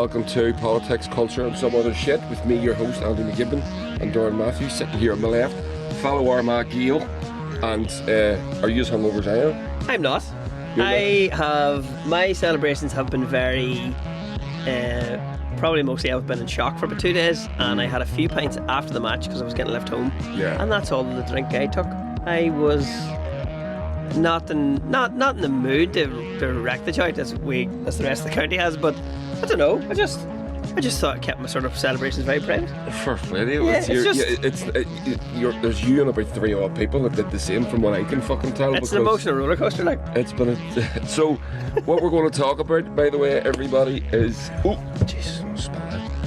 welcome to Politics, Culture and Some Other Shit with me, your host, Andy McGibbon, and Darren Matthews, sitting here on my left. Fellow Armagh Gael, and are you as hungover as I am? I'm not. My celebrations have been very, probably mostly I've been in shock for about 2 days, and I had a few pints after the match because I was getting left home. Yeah. And that's all the drink I took. I was not in the mood to wreck the joint as the rest of the county has, but I don't know. I just thought I kept my sort of celebrations very private. Fair play to you. Yeah, There's you and about 3 odd people that did the same from what I can fucking tell. It's an emotional roller coaster, like. It's been so. What we're going to talk about, by the way, everybody, is Jesus,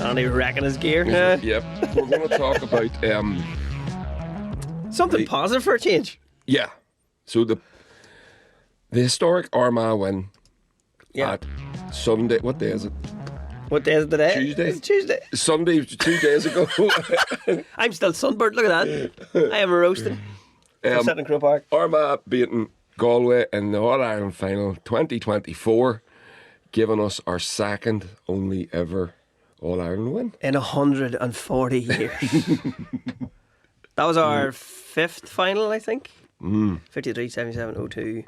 Andy wrecking his gear. Yep. We're going to talk about something positive for a change. Yeah. So the historic Armagh win at Sunday. What day is it? What day is it today? Tuesday. It's Tuesday. Sunday, 2 days ago. I'm still sunburnt. Look at that. I am roasting. I'm sitting in Crow Park. Armagh beating Galway in the All-Ireland final 2024, giving us our second only ever All-Ireland win. In 140 years. That was our fifth final, I think. 53, 77, 02.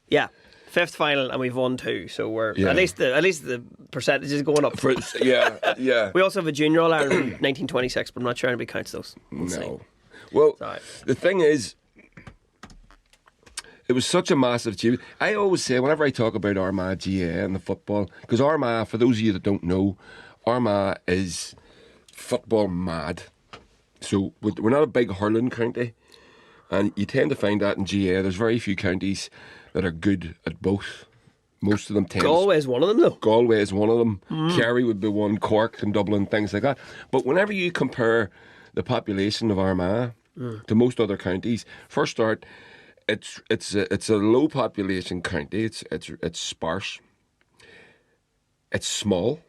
Yeah. Fifth final, and we've won 2, so we're at least the percentage is going up. Yeah. We also have a junior All Ireland 1926, but I'm not sure anybody counts those. No. Well, the thing is, it was such a massive achievement. I always say, whenever I talk about Armagh GA and the football, because Armagh, for those of you that don't know, Armagh is football mad. So we're not a big hurling county, and you tend to find that in GA. There's very few counties that are good at both. Most of them tend. Galway is one of them, though. Galway is one of them. Kerry would be one. Cork and Dublin, things like that. But whenever you compare the population of Armagh to most other counties, first start, it's a low population county. It's sparse. It's small.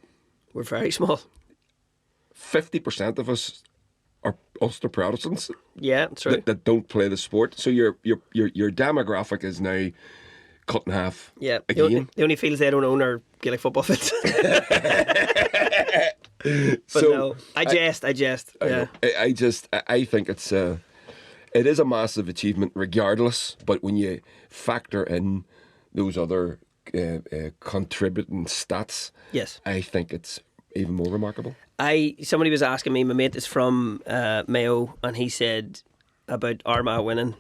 We're very small. 50% of us are Ulster Protestants. Yeah, that's right. That don't play the sport. So your demographic is now cut in half. Yeah. Again. The only fields they don't own are Gaelic football fields. But no, I jest. Yeah. I think it is a massive achievement regardless, but when you factor in those other contributing stats, yes, I think it's even more remarkable. Somebody was asking me, my mate is from Mayo, and he said about Armagh winning,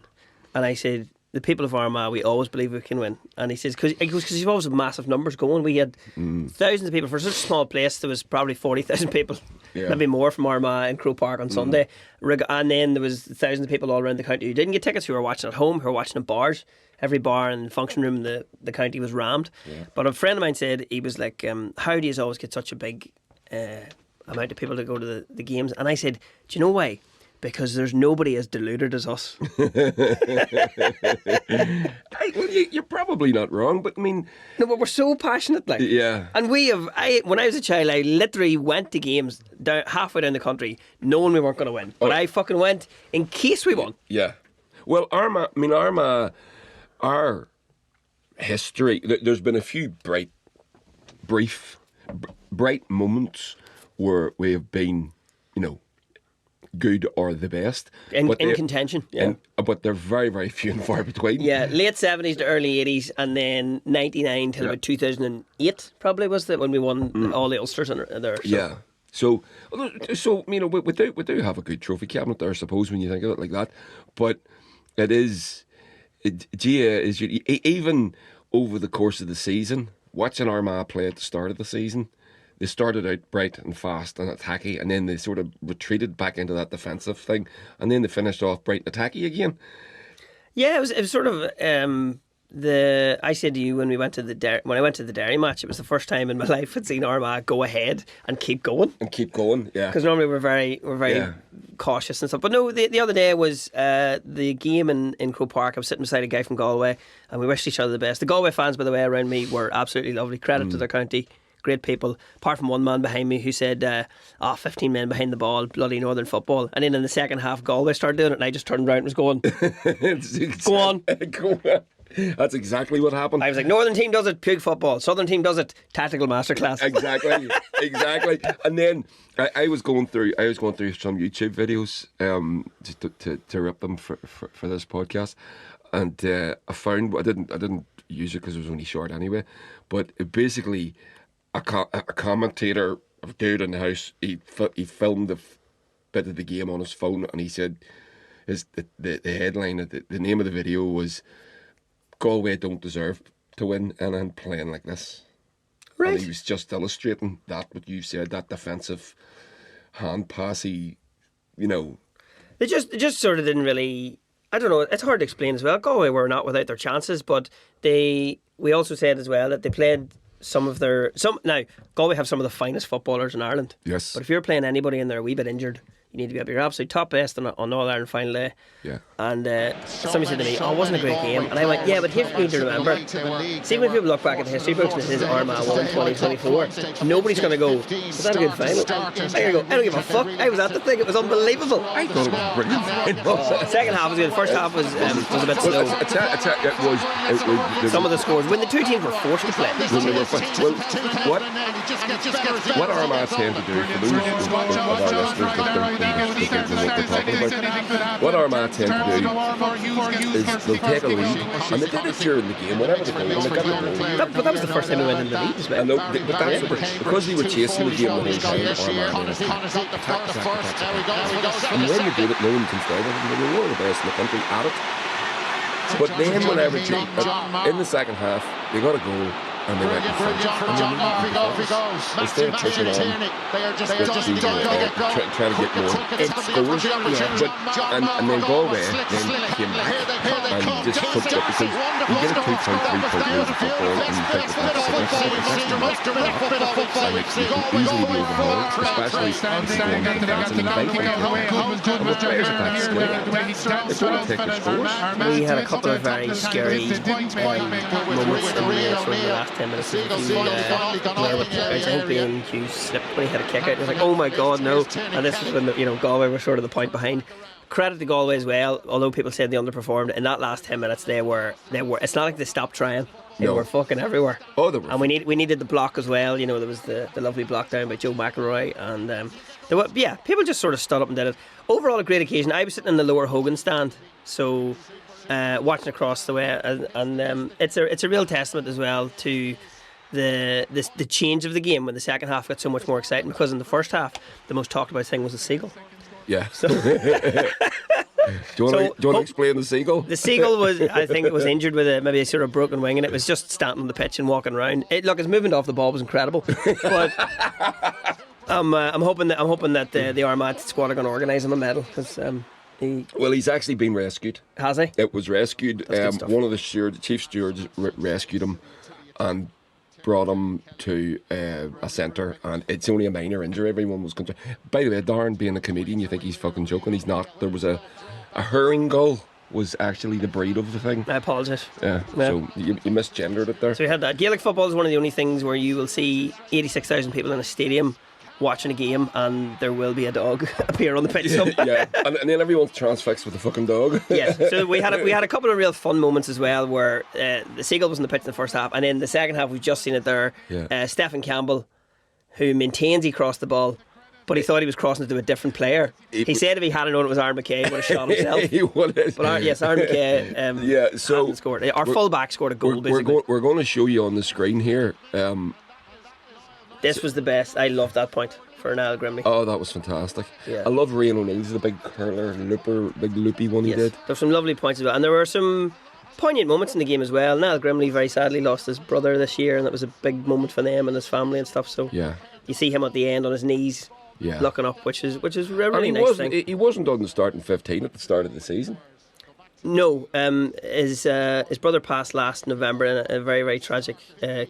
and I said, the people of Armagh, we always believe we can win. And he says, because you've always had massive numbers going. We had thousands of people. For such a small place, there was probably 40,000 people, maybe more, from Armagh in Crow Park on Sunday. And then there was thousands of people all around the county who didn't get tickets, who were watching at home, who were watching in bars. Every bar and function room in the county was rammed. Yeah. But a friend of mine said, he was like, how do you always get such a big amount of people to go to the games? And I said, do you know why? Because there's nobody as deluded as us. You're probably not wrong, but I mean... No, but we're so passionate, like. Yeah. And when I was a child, I literally went to games halfway down the country knowing we weren't going to win. But I fucking went in case we won. Yeah. Well, Armagh, our history, there's been a few brief moments where we have been, good or the best. In contention, yeah. But they're very, very few and far between. Yeah, late 70s to early 80s, and then 99 till about 2008 probably was when we won all the Ulsters there. So. Yeah. So we do have a good trophy cabinet there, I suppose, when you think of it like that. But GA is even over the course of the season, watching Armagh play at the start of the season, they started out bright and fast and attacky, and then they sort of retreated back into that defensive thing, and then they finished off bright and attacky again. Yeah, it was sort of I said to you when I went to the Derry match, it was the first time in my life I'd seen Armagh go ahead and keep going. Yeah. Because normally we're very cautious and stuff. But no, the other day was the game in Crow Park. I was sitting beside a guy from Galway, and we wished each other the best. The Galway fans, by the way, around me were absolutely lovely. Credit to their county. Great people, apart from one man behind me who said 15 men behind the ball, bloody Northern football. And then in the second half, Galway started doing it, and I just turned around and was going, go on. That's exactly what happened. I was like, Northern team does it, pig football. Southern team does it, tactical masterclass. Exactly. And then I was going through some YouTube videos just to rip them for this podcast, and I found I didn't use it because it was only short anyway, but it basically a commentator, a dude in the house, he filmed the bit of the game on his phone, and he said the headline, the name of the video was Galway don't deserve to win and then playing like this. Right. And he was just illustrating that, what you said, that defensive hand passy, They just sort of didn't really. I don't know. It's hard to explain as well. Galway were not without their chances, but we also said as well that they played now Galway have some of the finest footballers in Ireland. Yes. But if you're playing anybody and they're a wee bit injured, you need to be up your absolute top best on All Ireland final day. Yeah. And somebody said to me, "Oh, it wasn't a great game," and I went, "Yeah, but here's what you need to remember. See, when people look back at the history books and it says Armagh won in 2024, nobody's going to go, was that a good final? I'm going to go, I don't give a fuck. I was at the thing. It was unbelievable. I thought it was brilliant. The second half was good. The first half was a bit slow. Some of the scores when the two teams were forced to play. What Armagh tend to do, for those of our listeners that don't know what they're talking about, what Armagh tend to do is they'll take a lead, and they did it during the game, whatever they go, when they got the goal. But that was the first time we went in the lead as well. I know, but that's because they were chasing the game the whole time. Armagh made attack. And when you do it, no one can stop it. You're one of the best in the country at it. But then whenever in the second half, they got a goal. And they went in front. Instead of pushing on, trying to get more scores. And then Galway then came back and just took it, because you get a 2.3 point lead in football and you think that's significant. And you can easily be overhauled, especially if you go on defence and invite them. And with players at that skill, they're going to take their scores. We had a couple of very scary moments in the last 10 minutes of the game. I think Ian Hughes slipped when he had a kick out. It was like, oh my god, no. And this was when Galway were sort of the point behind. Credit to Galway as well, although people said they underperformed. In that last 10 minutes, they were. It's not like they stopped trying. They were fucking everywhere. Oh, they were. And we needed the block as well. There was the lovely block down by Joe McElroy, and people just sort of stood up and did it. Overall, a great occasion. I was sitting in the lower Hogan stand, so watching across the way, and it's a real testament as well to the change of the game when the second half got so much more exciting, because in the first half the most talked about thing was the seagull. Yeah. So, do you want to explain the seagull? The seagull was, I think it was injured with maybe a sort of broken wing, and it was just standing on the pitch and walking around. His movement off the ball was incredible, but I'm hoping that the Armagh squad are going to organise him a medal, because he's actually been rescued. Has he? It was rescued. One of the chief stewards rescued him and brought him to a centre, and it's only a minor injury. Everyone was concerned. By the way, Darren, being a comedian, you think he's fucking joking. He's not. There was a herring gull was actually the breed of the thing. I apologise. Yeah. So you misgendered it there. So we had that. Gaelic football is one of the only things where you will see 86,000 people in a stadium watching a game, and there will be a dog appear on the pitch somewhere. Yeah, and then everyone's transfixed with a fucking dog. Yes, so we had a couple of real fun moments as well, where the seagull was on the pitch in the first half, and in the second half we've just seen it there. Yeah. Stephen Campbell, who maintains he crossed the ball, but he thought he was crossing it to a different player. He said if he hadn't known it was Aaron McKay, he would have shot himself. He would have. But Aaron McKay hadn't scored. Our full-back scored a goal, basically. We're going to show you on the screen here. This was the best. I loved that point for Niall Grimley. Oh, that was fantastic. Yeah. I love Rian O'Neill's the big curler, big loopy one he did. There were some lovely points as well, and there were some poignant moments in the game as well. Niall Grimley very sadly lost his brother this year, and that was a big moment for them and his family and stuff. So you see him at the end on his knees, looking up, which is a really nice thing. He wasn't on the starting 15 at the start of the season. No, his brother passed last November in a very, very tragic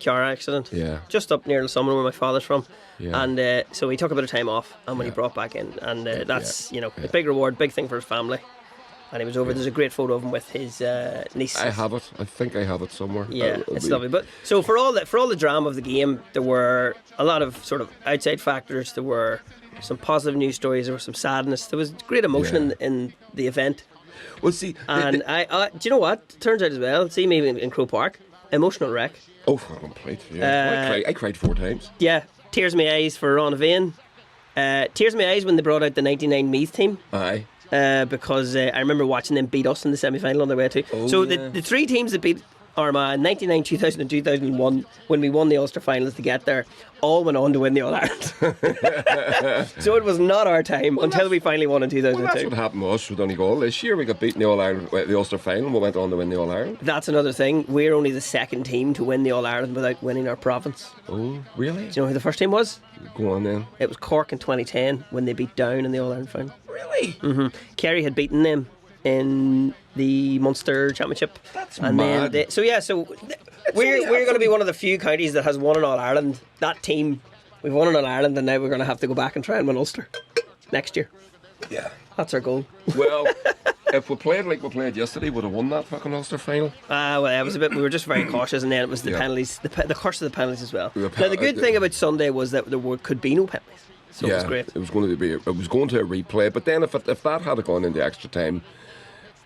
car accident. Yeah. Just up near Summer, where my father's from. Yeah. And so he took a bit of time off, and when he brought back in, and that's a big reward, big thing for his family. And he was over. There's a great photo of him with his niece. I have it. I think I have it somewhere. Yeah, it's lovely. But so for all the drama of the game, there were a lot of sort of outside factors. There were some positive news stories. There was some sadness. There was great emotion in the event. Well, see, And do you know what? Turns out as well, see me in Croke Park, emotional wreck. oh, complete. Yeah, I cried 4 times. Yeah, tears in my eyes for Ron Vane. Tears in my eyes when they brought out the 99 Meath team. Aye. Because I remember watching them beat us in the semi-final on their way too. Oh, so yeah. the 3 teams that beat Armagh in 99, 2000 and 2001, when we won the Ulster finals to get there, all went on to win the All-Ireland. So it was not our time until we finally won in 2002. Well, that's what happened to us with Donegal this year. We got beaten the All-Ireland, the Ulster final, and we went on to win the All-Ireland. That's another thing. We're only the second team to win the All-Ireland without winning our province. Oh, really? Do you know who the first team was? Go on then. It was Cork in 2010 when they beat Down in the All-Ireland final. Really? Mm-hmm. Kerry had beaten them in the Munster Championship. That's and mad. Then we're going to be one of the few counties that has won an All-Ireland. That team, we've won an All-Ireland, and now we're going to have to go back and try and win Ulster next year. Yeah. That's our goal. Well, if we played like we played yesterday, would have won that fucking Ulster final. Well, it was a bit. We were just very cautious, and then it was the penalties, the curse of the penalties as well. Now, the good thing about Sunday was that could be no penalties, so it was great. It was going to a replay, but then if that had gone into extra time,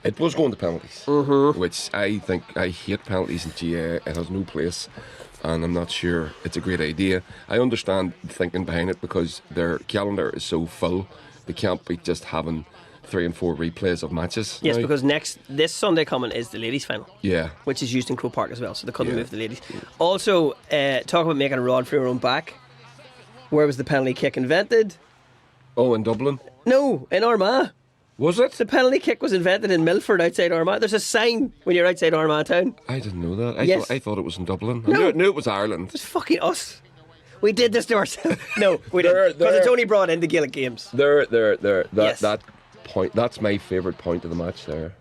it was going to penalties, which I think I hate penalties in GA. It has no place, and I'm not sure it's a great idea. I understand the thinking behind it because their calendar is so full, they can't be just having 3 and 4 replays of matches. Yes, now. because this Sunday coming is the ladies' final. Yeah. Which is used in Croke Park as well, so they couldn't move the ladies. Also, talk about making a rod for your own back. Where was the penalty kick invented? Oh, in Dublin? No, in Armagh. Was it? The penalty kick was invented in Milford outside Armagh. There's a sign when you're outside Armagh town. I didn't know that. I thought it was in Dublin. No. I knew it was Ireland. It's fucking us. We did this to ourselves. No, we didn't. Because it's only brought into Gaelic games. That point, that's my favourite point of the match there.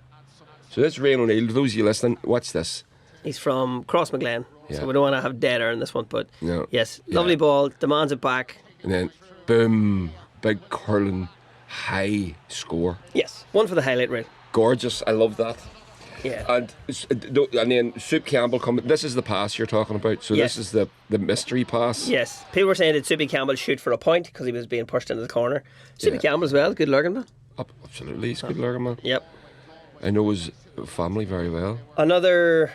So this Ryan O'Neill, those of you listening, watch this. He's from Crossmaglen, Yeah. so we don't want to have dead air in this one, but No. yes, Yeah. lovely ball, demands it back. And then, boom, big curling, high score. Yes, one for the highlight reel. Gorgeous, I love that. Yeah. And then Soup Campbell coming. This is the pass you're talking about. So Yes. this is the mystery pass. Yes, people were saying that Soupy Campbell shoot for a point because he was being pushed into the corner. Soupy Yeah. Campbell as well, good Lurgan man. Absolutely, he's a good Lurgan man. Yep. I know his family very well. Another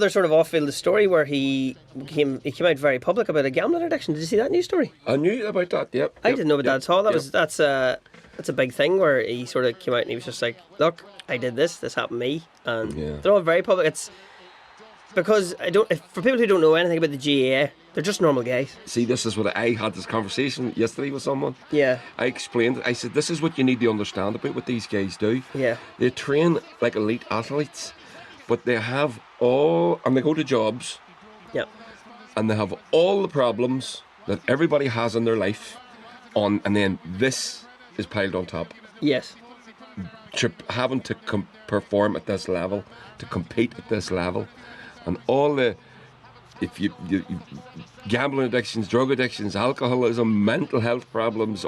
sort of off-field story where he came out very public about a gambling addiction. Did you see that news story? I knew about that. Yep. I didn't know about that at all. That's a big thing where he sort of came out and he was just like, look, I did this happened to me, and they're all very public. It's because for people who don't know anything about the GAA, they're just normal guys. See, this is what I had this conversation yesterday with someone. Yeah. I explained it. I said, this is what you need to understand about what these guys do. Yeah. They train like elite athletes, but they have and they go to jobs, Yep. and they have all the problems that everybody has in their life and then this is piled on top. Yes. Having to perform at this level, to compete at this level, and all the gambling addictions, drug addictions, alcoholism, mental health problems,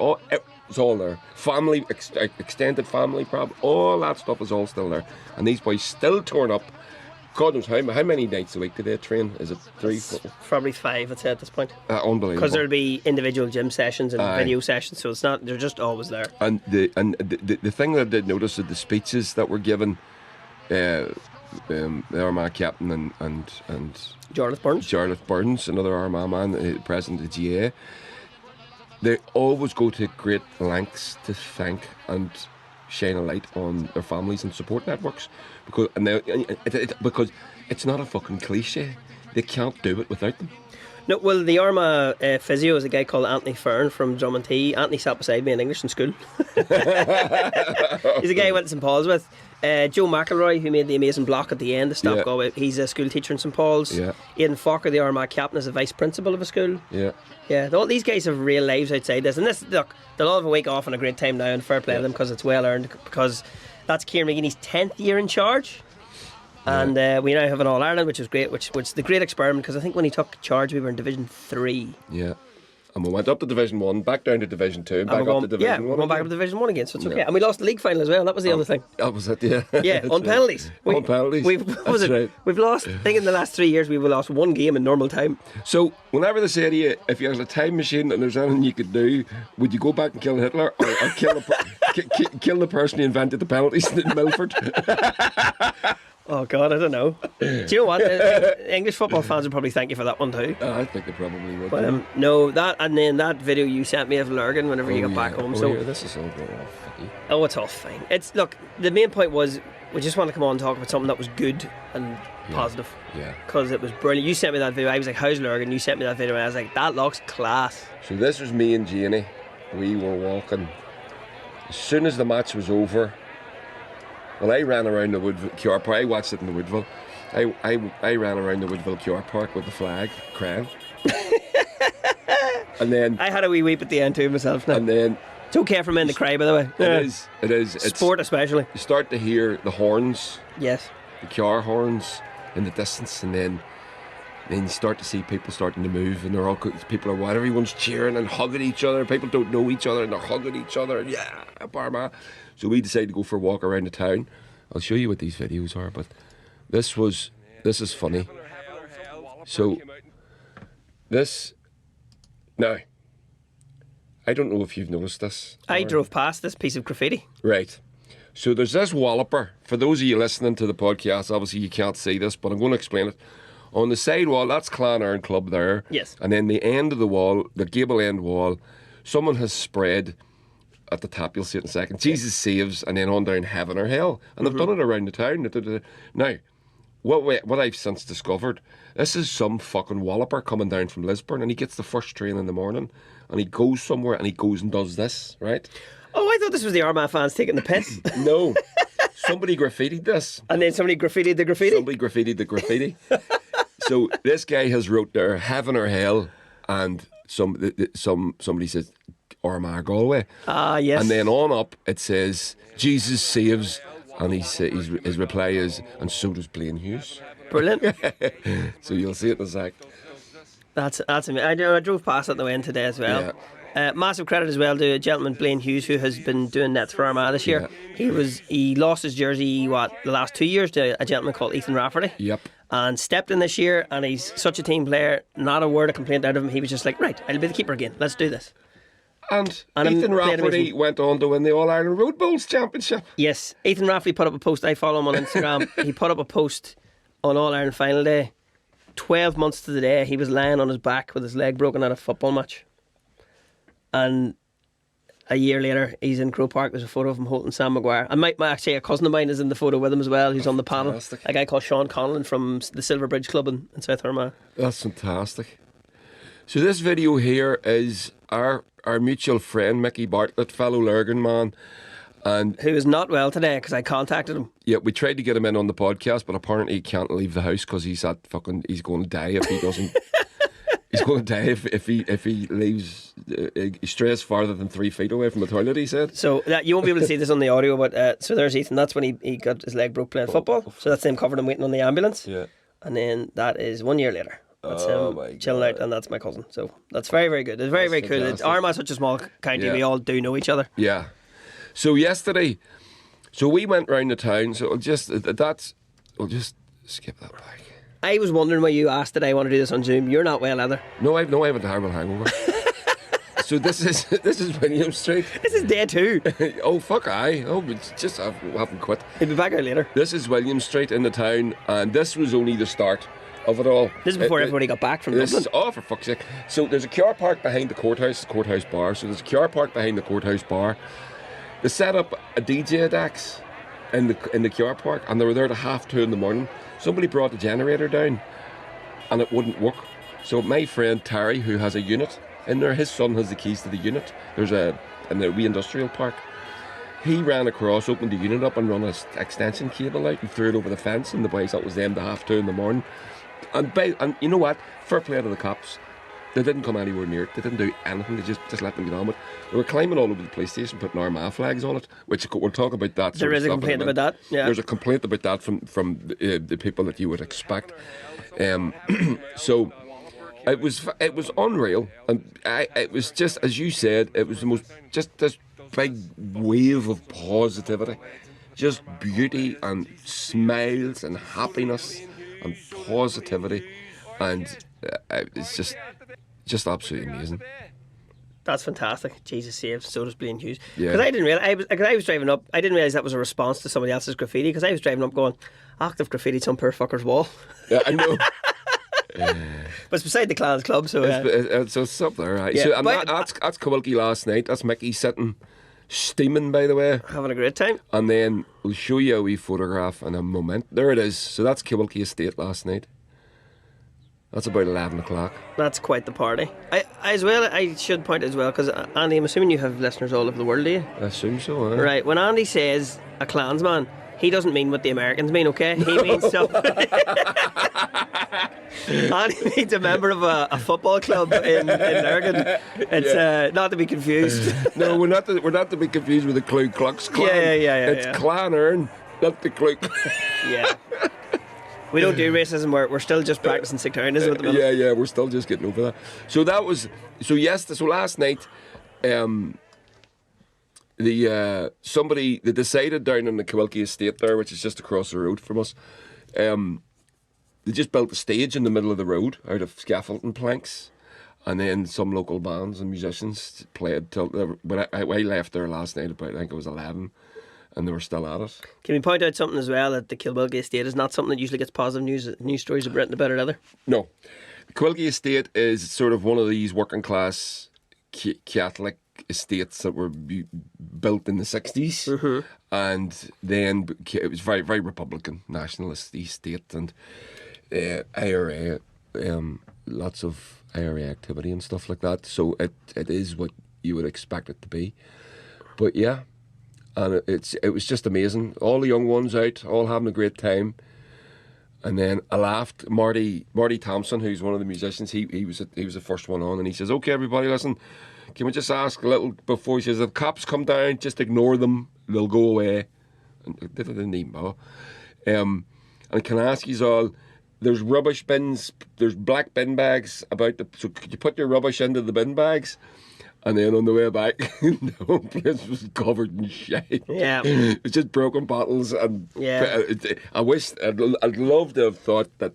it's all there. Family, extended family problem, all that stuff is all still there. And these boys still turn up. God knows how many nights a week do they train? Is it 3, 4? Probably 5, I'd say, at this point. Unbelievable. Because there'll be individial gym sessions and video sessions, so it's not. They're just always there. And the thing that I did notice is the speeches that were given, the Armagh captain and Jarlath Burns, another Armagh man, president of the GA, they always go to great lengths to thank and shine a light on their families and support networks because it's not a fucking cliche. They can't do it without them. No, well, the Armagh physio is a guy called Anthony Fern from Drummond T. Anthony sat beside me in English in school. He's a guy I went to St Paul's with. Joe McElroy, who made the amazing block at the end of Stop Go, he's a school teacher in St Paul's. Yeah. Aidan Falker, the Armagh captain, is a vice principal of a school. Yeah. Yeah, all these guys have real lives outside this. And look, they'll all have a week off and a great time now, and fair play to them because it's well earned, because that's Kieran McGinney's 10th year in charge. And we now have an All-Ireland, which is great, which was the great experiment, because I think when he took charge we were in Division 3. Yeah. And we went up to Division 1, back down to Division 2, and back up to Division 1. We're going back up to again. Division 1 again, so it's okay. And we lost the league final as well. That was the other thing. That was it, yeah. Yeah, That's on right. penalties. On penalties. That's right. We've lost, I think in the last 3 years, we've lost one game in normal time. So, whenever they say to you, if you had a time machine and there's anything you could do, would you go back and kill Hitler or kill the person who invented the penalties in Milford? Oh, God, I don't know. Do you know what? English football fans would probably thank you for that one too. I think they probably would. But no, that and then that video you sent me of Lurgan whenever you got back home. So this is all going off. it's all fine. Look, the main point was we just want to come on and talk about something that was good and positive. Yeah. Because it was brilliant. You sent me that video. I was like, "How's Lurgan?" You sent me that video, and I was like, "That looks class." So this was me and Janie. We were walking. As soon as the match was over, well, I ran around the Woodville QR Park. I watched it in the Woodville. I ran around the Woodville QR Park with the flag, crying. And then I had a wee weep at the end too myself. Now. And then it's okay for men to cry, by the way. It is. It's, sport especially. You start to hear the horns. Yes. The QR horns in the distance, and then you start to see people starting to move, and everyone's cheering and hugging each other. People don't know each other, and they're hugging each other. And Armagh. So we decided to go for a walk around the town. I'll show you what these videos are, but this is funny. So now, I don't know if you've noticed this. I drove past this piece of graffiti. Right. So there's this walloper. For those of you listening to the podcast, obviously you can't see this, but I'm going to explain it. On the side wall, that's Clan Iron Club there. Yes. And then the end of the wall, the gable end wall, someone has spread, at the top you'll see it in a second, Jesus Saves, and then on down Heaven or Hell. And they've done it around the town. Now, what I've since discovered, this is some fucking walloper coming down from Lisburn, and he gets the first train in the morning, and he goes somewhere, and he goes and does this, right? Oh, I thought this was the Armagh fans taking the piss. No. Somebody graffitied this. And then somebody graffitied the graffiti? Somebody graffitied the graffiti. So this guy has wrote there, Heaven or Hell, and somebody says, Armagh, Galway. Ah, yes. And then on up, it says, Jesus Saves, and his reply is, and so does Blaine Hughes. Brilliant. So you'll see it in a sec. That's amazing. I drove past it on the way in today as well. Yeah. Massive credit as well to a gentleman, Blaine Hughes, who has been doing nets for Armagh this year. Yeah. He lost his jersey, the last 2 years to a gentleman called Ethan Rafferty. Yep. And stepped in this year, and he's such a team player, not a word of complaint out of him. He was just like, right, I'll be the keeper again. Let's do this. And Ethan Rafferty went on to win the All-Ireland Road Bowls Championship. Yes. Ethan Rafferty put up a post. I follow him on Instagram. He put up a post on All-Ireland final day. 12 months to the day, he was lying on his back with his leg broken at a football match. And a year later, he's in Croke Park. There's a photo of him holding Sam Maguire. And actually, a cousin of mine is in the photo with him as well, who's on the panel. Fantastic. A guy called Sean Conlon from the Silver Bridge Club in South Armagh. That's fantastic. So this video here is our mutual friend, Mickey Bartlett, fellow Lurgan man. And who is not well today because I contacted him. Yeah, we tried to get him in on the podcast, but apparently he can't leave the house because he's going to die if he doesn't. He's going to die if he leaves, he strays farther than 3 feet away from the toilet, he said. So you won't be able to see this on the audio, but so there's Ethan. That's when he got his leg broke playing football. So that's him covered and waiting on the ambulance. Yeah. And then that is 1 year later. That's him chilling out, and that's my cousin. So that's very, very good. It's very, very cool. Armagh's such a small county, we all do know each other. Yeah. So yesterday, we went round the town. So we'll just skip that back. I was wondering why you asked did I want to do this on Zoom. You're not well either. No, I have a terrible hangover. So this is William Street. This is day 2. Oh fuck! We haven't quit. He'll be back out later. This is William Street in the town, and this was only the start of it all. This is before everybody got back from Dublin. For fuck's sake! So there's a car park behind the courthouse bar. So there's a car park behind the courthouse bar. They set up a DJ decks in the car park, and they were there at 2:30 in the morning. Somebody brought the generator down, and it wouldn't work. So my friend Terry, who has a unit in there, his son has the keys to the unit. There's in the wee industrial park. He ran across, opened the unit up, and run an extension cable out and threw it over the fence. And the boys, that was them, to 2:30 in the morning. And you know what? Fair play to the cops. They didn't come anywhere near it. They didn't do anything. They just let them get on with it. They were climbing all over the police station, putting Armagh flags on it, which we'll talk about that. There is a complaint about that. Yeah. There's a complaint about that from the people that you would expect. So It was unreal, and it was just as you said. It was the most just this big wave of positivity, just beauty and smiles and happiness and positivity, and it's just absolutely amazing. That's fantastic. Jesus saves, so does Blaine Hughes. Yeah. Because I didn't realize, I was driving up, I didn't realise that was a response to somebody else's graffiti, because I was driving up going, active graffitied some poor fucker's wall. Yeah, I know. But it's beside the Clans Club, so... It's up there, right? Yeah, So, and but- that's Kawilki last night. That's Mickey sitting, steaming, by the way. having a great time. And then we'll show you a wee photograph in a moment. There it is. So that's Kawilki Estate last night. That's about 11 o'clock. That's quite the party. I should point as well, because Andy, I'm assuming you have listeners all over the world, do you? I assume so, huh? Right, when Andy says a Klansman, he doesn't mean what the Americans mean, okay? He means something. Andy means a member of a football club in Lurgan. It's not to be confused. No, we're not to be confused with the Ku Klux Klan. Yeah. It's Clan Earn, not the Ku Klux. Yeah. We don't do racism. We're still just practicing sectarianism at the minute. Yeah, we're still just getting over that. So last night, somebody they decided down in the Kawilki Estate there, which is just across the road from us, they just built a stage in the middle of the road out of scaffolding planks, and then some local bands and musicians played till when I left there last night about I think it was 11. And they were still at it. Can we point out something as well, that the Kawilki Estate is not something that usually gets positive news stories written about it either? No. The Kawilki Estate is sort of one of these working class Catholic estates that were built in the 60s. Mm-hmm. And then it was very, very Republican, nationalist estate, and IRA, lots of IRA activity and stuff like that. So it is what you would expect it to be. But yeah. And it was just amazing. All the young ones out, all having a great time. And then I laughed. Marty Thompson, who's one of the musicians, he was the first one on, and he says, "Okay, everybody, listen. Can we just ask a little before?" He says, "If cops come down, just ignore them. They'll go away." And they didn't even bother. And can I ask you all? There's rubbish bins. There's black bin bags about. So could you put your rubbish into the bin bags? And then on the way back, the whole place was covered in shit. Yeah. It was just broken bottles. And Yeah. I'd love to have thought that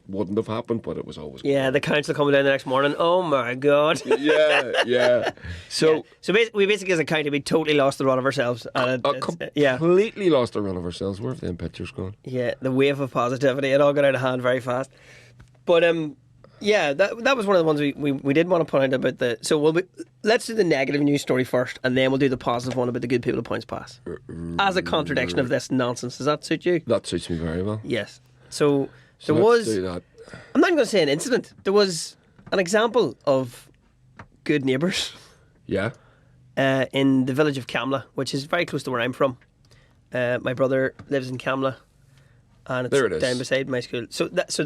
wouldn't have happened, but it was always Yeah, the council coming down the next morning. Oh my God. Yeah. So, we basically as a county, we totally lost the run of ourselves. And completely lost the run of ourselves. Where have them pictures gone? Yeah, the wave of positivity. It all got out of hand very fast. But yeah, that was one of the ones we did want to point out about the. So let's do the negative news story first, and then we'll do the positive one about the good people of Points Pass. As a contradiction of this nonsense, does that suit you? That suits me very well. Yes. So there let's was. do that. I'm not even going to say an incident. There was an example of good neighbours. Yeah. In the village of Camla, which is very close to where I'm from. My brother lives in Camla. And it's There it is. down beside my school. So that's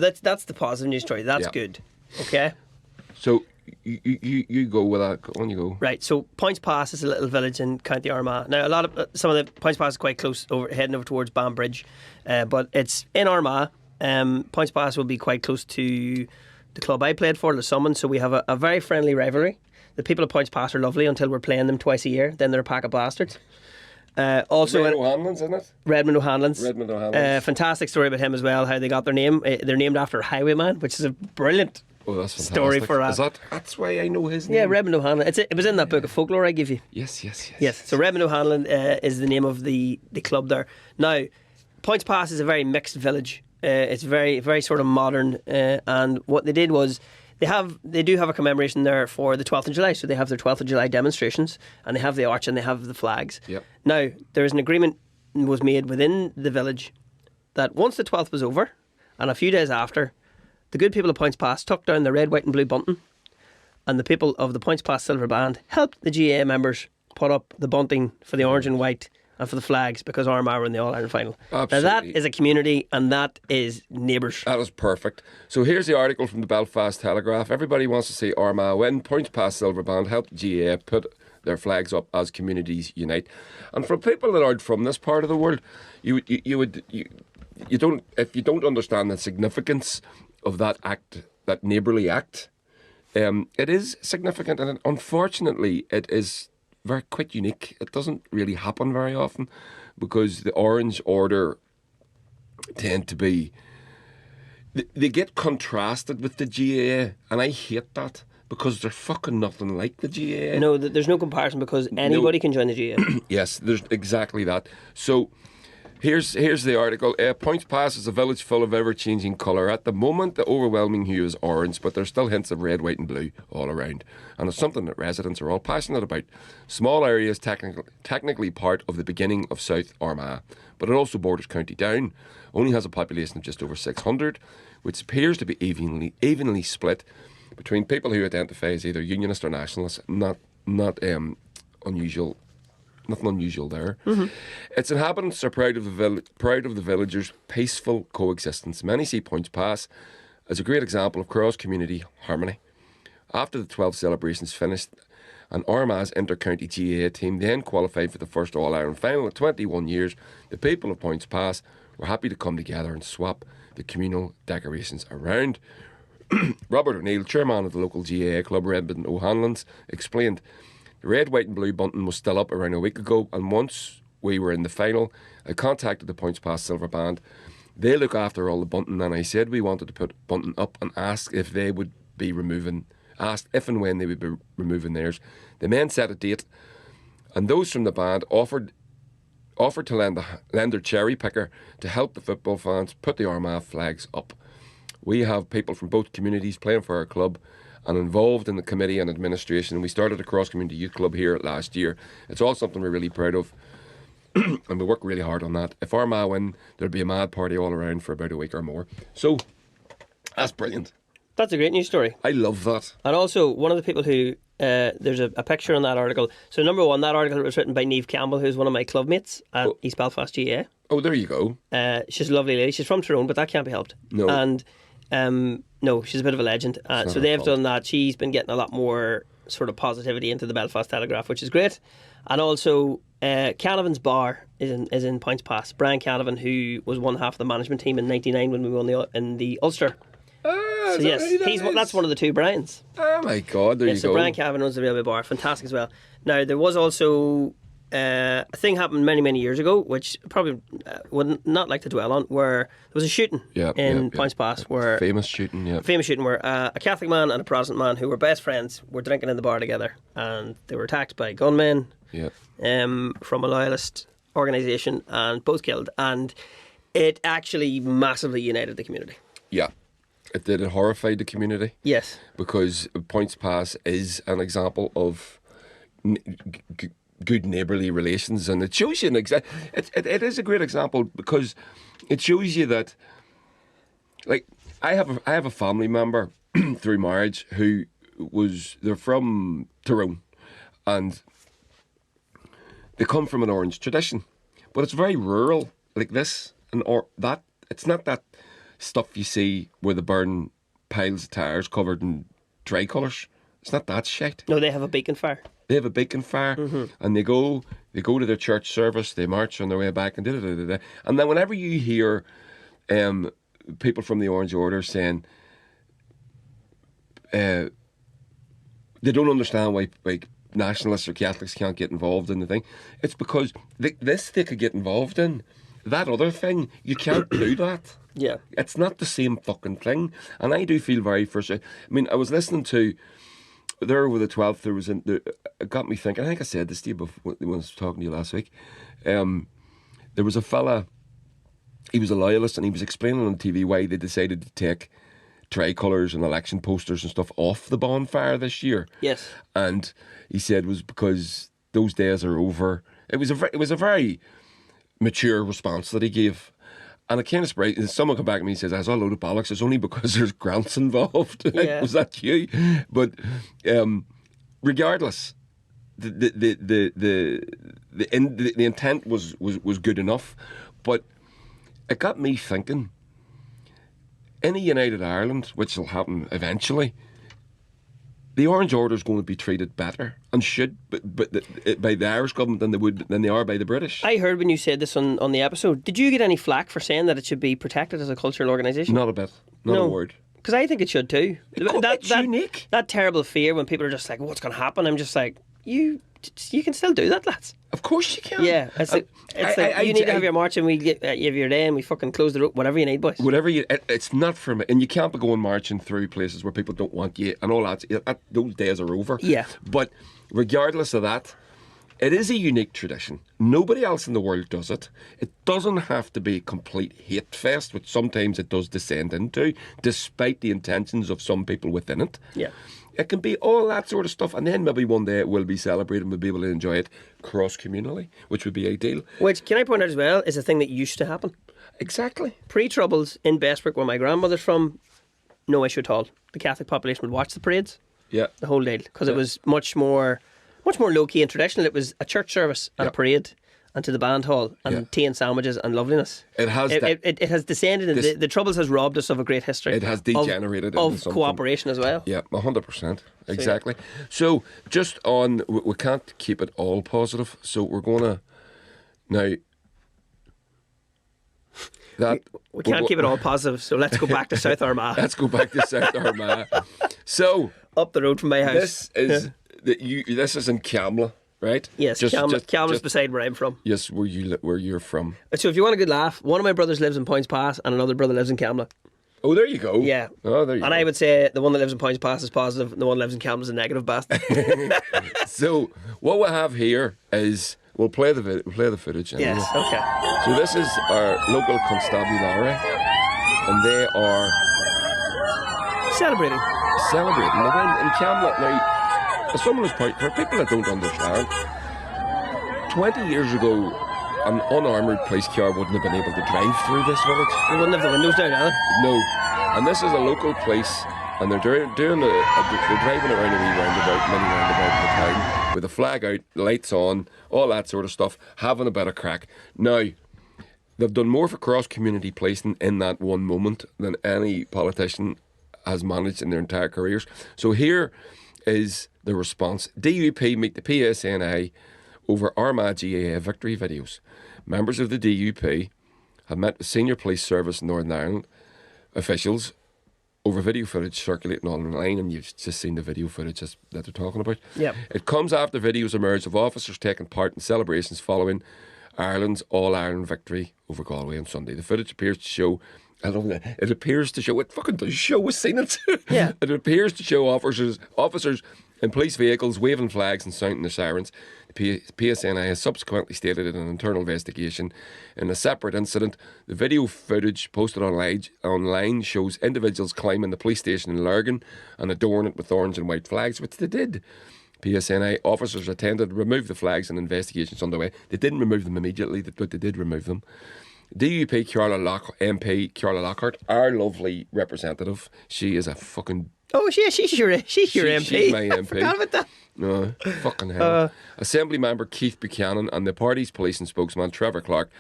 the positive news story. That's good. Okay. So you go with that. On you go. Right. So Points Pass is a little village in County Armagh. Now some of the Points Pass is quite close, heading over towards Banbridge, but it's in Armagh. Points Pass will be quite close to the club I played for, the Summon. So we have a very friendly rivalry. The people of Points Pass are lovely until we're playing them twice a year. Then they're a pack of bastards. Also, Redmond O'Hanlon's, isn't it? Redmond O'Hanlon's. Redmond O'Hanlon's. Fantastic story about him as well. How they got their name. They're named after Highwayman, which is a brilliant That's fantastic. story for us. That's why I know his name. Yeah, Redmond O'Hanlon. It was in that book of folklore I give you. Yes. Yes. So Redmond O'Hanlon is the name of the club there. Now, Points Pass is a very mixed village. It's very, very sort of modern. And what they did was they do have a commemoration there for the 12th of July. So they have their 12th of July demonstrations, and they have the arch and they have the flags. Yep. Now, there is an agreement was made within the village that once the 12th was over, and a few days after, the good people of Points Pass took down the red, white and blue bunting, and the people of the Points Pass Silver Band helped the GA members put up the bunting for the orange and white and for the flags, because Armagh were in the All-Ireland final. Absolutely. Now that is a community, and that is neighbours. That is perfect. So here's the article from the Belfast Telegraph. Everybody wants to see Armagh win. Points Pass Silver Band helped GA put their flags up as communities unite. And for people that aren't from this part of the world, you don't, if you don't understand the significance of that act, that neighbourly act, It is significant, and unfortunately, it is quite unique. It doesn't really happen very often because the Orange Order tend to be. They get contrasted with the GAA, and I hate that because they're fucking nothing like the GAA. No, there's no comparison because anybody can join the GAA. Yes, there's exactly that. So here's the article. Points Pass is a village full of ever-changing colour. At the moment, the overwhelming hue is orange, but there's still hints of red, white and blue all around. And it's something that residents are all passionate about. Small areas technically part of the beginning of South Armagh, but it also borders County Down. Only has a population of just over 600, which appears to be evenly split between people who identify as either unionist or nationalist. Not unusual. Nothing unusual there. Mm-hmm. Its inhabitants are proud of the villagers' peaceful coexistence. Many see Points Pass as a great example of cross-community harmony. After the 12 celebrations finished, an Armagh's inter-county GAA team then qualified for the first All-Ireland final. At 21 years, the people of Points Pass were happy to come together and swap the communal decorations around. Robert O'Neill, chairman of the local GAA club, Redmond O'Hanlon's, explained, the red, white and blue bunting was still up around a week ago, and once we were in the final, I contacted the Points Pass Silver Band. They look after all the bunting, and I said we wanted to put bunting up and asked if and when they would be removing theirs. The men set a date, and those from the band offered to lend their cherry picker to help the football fans put the Armagh flags up. We have people from both communities playing for our club and involved in the committee and administration. We started a cross-community youth club here last year. It's all something we're really proud of, and we work really hard on that. If Armagh win, there'll be a mad party all around for about a week or more. So, that's brilliant. That's a great news story. I love that. And also, one of the people who, there's a picture in that article. So, number one, that article was written by Niamh Campbell, who's one of my club mates at East Belfast GAA. Oh, there you go. She's a lovely lady. She's from Tyrone, but that can't be helped. No. And, no, she's a bit of a legend. So they've done that. She's been getting a lot more sort of positivity into the Belfast Telegraph, which is great. And also, Canavan's bar is in Points Pass. Brian Canavan, who was one half of the management team in '99 when we won in the Ulster. So yes, that's one of the two Brians. Oh my God, there you go. So Brian Canavan runs the Railway Bar, fantastic as well. Now there was also a thing happened many years ago, which probably would not like to dwell on, where there was a shooting in Points Pass, where famous shooting where a Catholic man and a Protestant man who were best friends were drinking in the bar together, and they were attacked by gunmen from a loyalist organisation, and both killed. And it actually massively united the community. Yeah. It did. It horrified the community. Yes. Because Points Pass is an example of good neighbourly relations, and it shows you it is a great example because it shows you that, like, I have a family member through marriage who they're from Tyrone, and they come from an Orange tradition, but it's very rural, like this that. It's not that stuff you see where they burn piles of tires covered in tricolours. It's not that shit. No, they have a beacon fire. They have a beacon fire, and they go to their church service, they march on their way back, and And then whenever you hear people from the Orange Order saying they don't understand why nationalists or Catholics can't get involved in the thing, it's because they could get involved in. That other thing, you can't do that. Yeah. It's not the same fucking thing. And I do feel very frustrated. I mean, I was listening to, there over the 12th, it got me thinking, I think I said this to you before, when I was talking to you last week. There was a fella, he was a loyalist, and he was explaining on TV why they decided to take tricolours and election posters and stuff off the bonfire this year. Yes. And he said it was because those days are over. It was a very mature response that he gave. And it kind of surprised. Someone come back to me and says, "That's a load of bollocks. It's only because there's grants involved." Yeah. Was that you? But regardless, the intent was good enough. But it got me thinking. In a United Ireland, which will happen eventually, the Orange Order is going to be treated better and should, by the Irish government than they are by the British. I heard when you said this on the episode. Did you get any flack for saying that it should be protected as a cultural organisation? Not a bit. Not a word. Because I think it should too. It's unique. That terrible fear when people are just like, what's going to happen? I'm just like, you can still do that, lads. Of course you can. Yeah, it's like you need to have your march and you have your day and we fucking close the road. Whatever you need, boys. It's not for me. And you can't be going marching through places where people don't want you and all that. Those days are over. Yeah. But regardless of that, it is a unique tradition. Nobody else in the world does it. It doesn't have to be a complete hate fest, which sometimes it does descend into, despite the intentions of some people within it. Yeah. It can be all that sort of stuff, and then maybe one day it will be celebrated and we'll be able to enjoy it cross-communally, which would be ideal. Which, can I point out as well, is a thing that used to happen. Exactly. Pre-Troubles in Bestwick, where my grandmother's from, no issue at all. The Catholic population would watch the parades. Yeah. The whole day, because it was much more low-key and traditional. It was a church service and a parade and to the band hall and tea and sandwiches and loveliness. It has descended and the Troubles has robbed us of a great history. It has degenerated of into something. cooperation as well. Yeah, 100%. Exactly. So just on, we can't keep it all positive, so we're going to now... We can't keep it all positive, so let's go back to South Armagh. Let's go back to South Armagh. So... Up the road from my house. This is in Camla, right? Yes, Camla's beside where I'm from. Yes, where you're from. So if you want a good laugh, one of my brothers lives in Points Pass and another brother lives in Camla. Oh, there you go. Yeah. Oh, there you go. And I would say the one that lives in Points Pass is positive and the one that lives in Camla is a negative bastard. So what we have here is we'll play the footage. Anyway. Yes, okay. So this is our local constabulary and they are celebrating the win in Camla. Now, as someone who's for people that don't understand, 20 years ago, an unarmoured police car wouldn't have been able to drive through this village. They wouldn't have the windows down either. No, and this is a local police, and they're they're driving around a wee mini roundabout in the town with the flag out, lights on, all that sort of stuff, having a bit of crack. Now, they've done more for cross-community policing in that one moment than any politician has managed in their entire careers. So here is the response. DUP meet the PSNI over Armagh GAA victory videos. Members of the DUP have met with senior police service in Northern Ireland officials over video footage circulating online, and you've just seen the video footage that they're talking about. Yep. It comes after videos emerged of officers taking part in celebrations following Ireland's All-Ireland victory over Galway on Sunday. The footage appears to show... it fucking does show, we've seen it. Yeah. It appears to show officers in police vehicles waving flags and sounding their sirens. The PSNI has subsequently stated in an internal investigation in a separate incident. The video footage posted online shows individuals climbing the police station in Lurgan and adorning it with orange and white flags, which they did. PSNI officers attended to remove the flags and investigations underway. They didn't remove them immediately, but they did remove them. DUP MP Carla Lockhart, our lovely representative, she is a fucking... Oh, she's your MP. She's my MP. I forgot about that. No, fucking hell. Assembly member Keith Buchanan and the party's policing spokesman Trevor Clark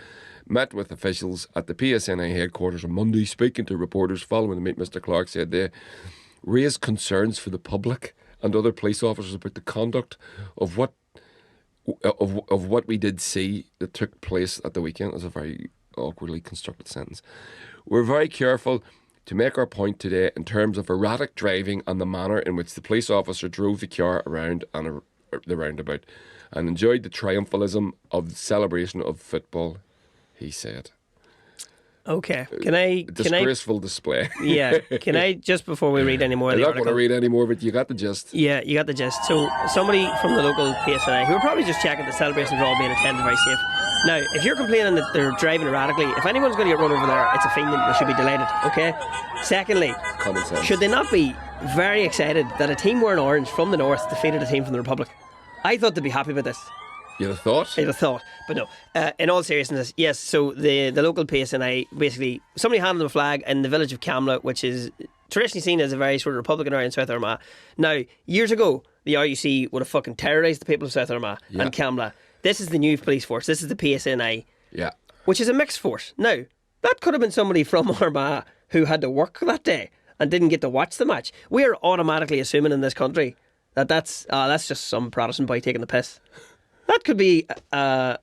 met with officials at the PSNI headquarters on Monday. Speaking to reporters following the meet, Mr Clark said they raised concerns for the public and other police officers about the conduct of what we did see that took place at the weekend. That's a very awkwardly constructed sentence. We're very careful to make our point today in terms of erratic driving and the manner in which the police officer drove the car around the roundabout and enjoyed the triumphalism of the celebration of football, he said. Okay. Can I disgraceful display. Yeah. Can I, just before we read any more of the article? I'm not article, going to read any more, but you got the gist. Yeah, you got the gist. So somebody from the local PSNI, who are probably just checking the celebrations are all being attended very safe. Now, if you're complaining that they're driving erratically, if anyone's going to get run over there, it's a thing that they should be delighted, okay? Secondly, common sense. Should they not be very excited that a team wearing orange from the north defeated a team from the Republic? I thought they'd be happy with this. You'd have thought? I'd have thought, but no. In all seriousness, yes, so the local PSNI, basically, somebody handed them a flag in the village of Camla, which is traditionally seen as a very sort of Republican area in South Armagh. Now, years ago, the RUC would have fucking terrorised the people of South Armagh and Camla. This is the new police force. This is the PSNI. Yeah. Which is a mixed force. Now, that could have been somebody from Armagh who had to work that day and didn't get to watch the match. We are automatically assuming in this country that that's just some Protestant boy taking the piss. That could be, a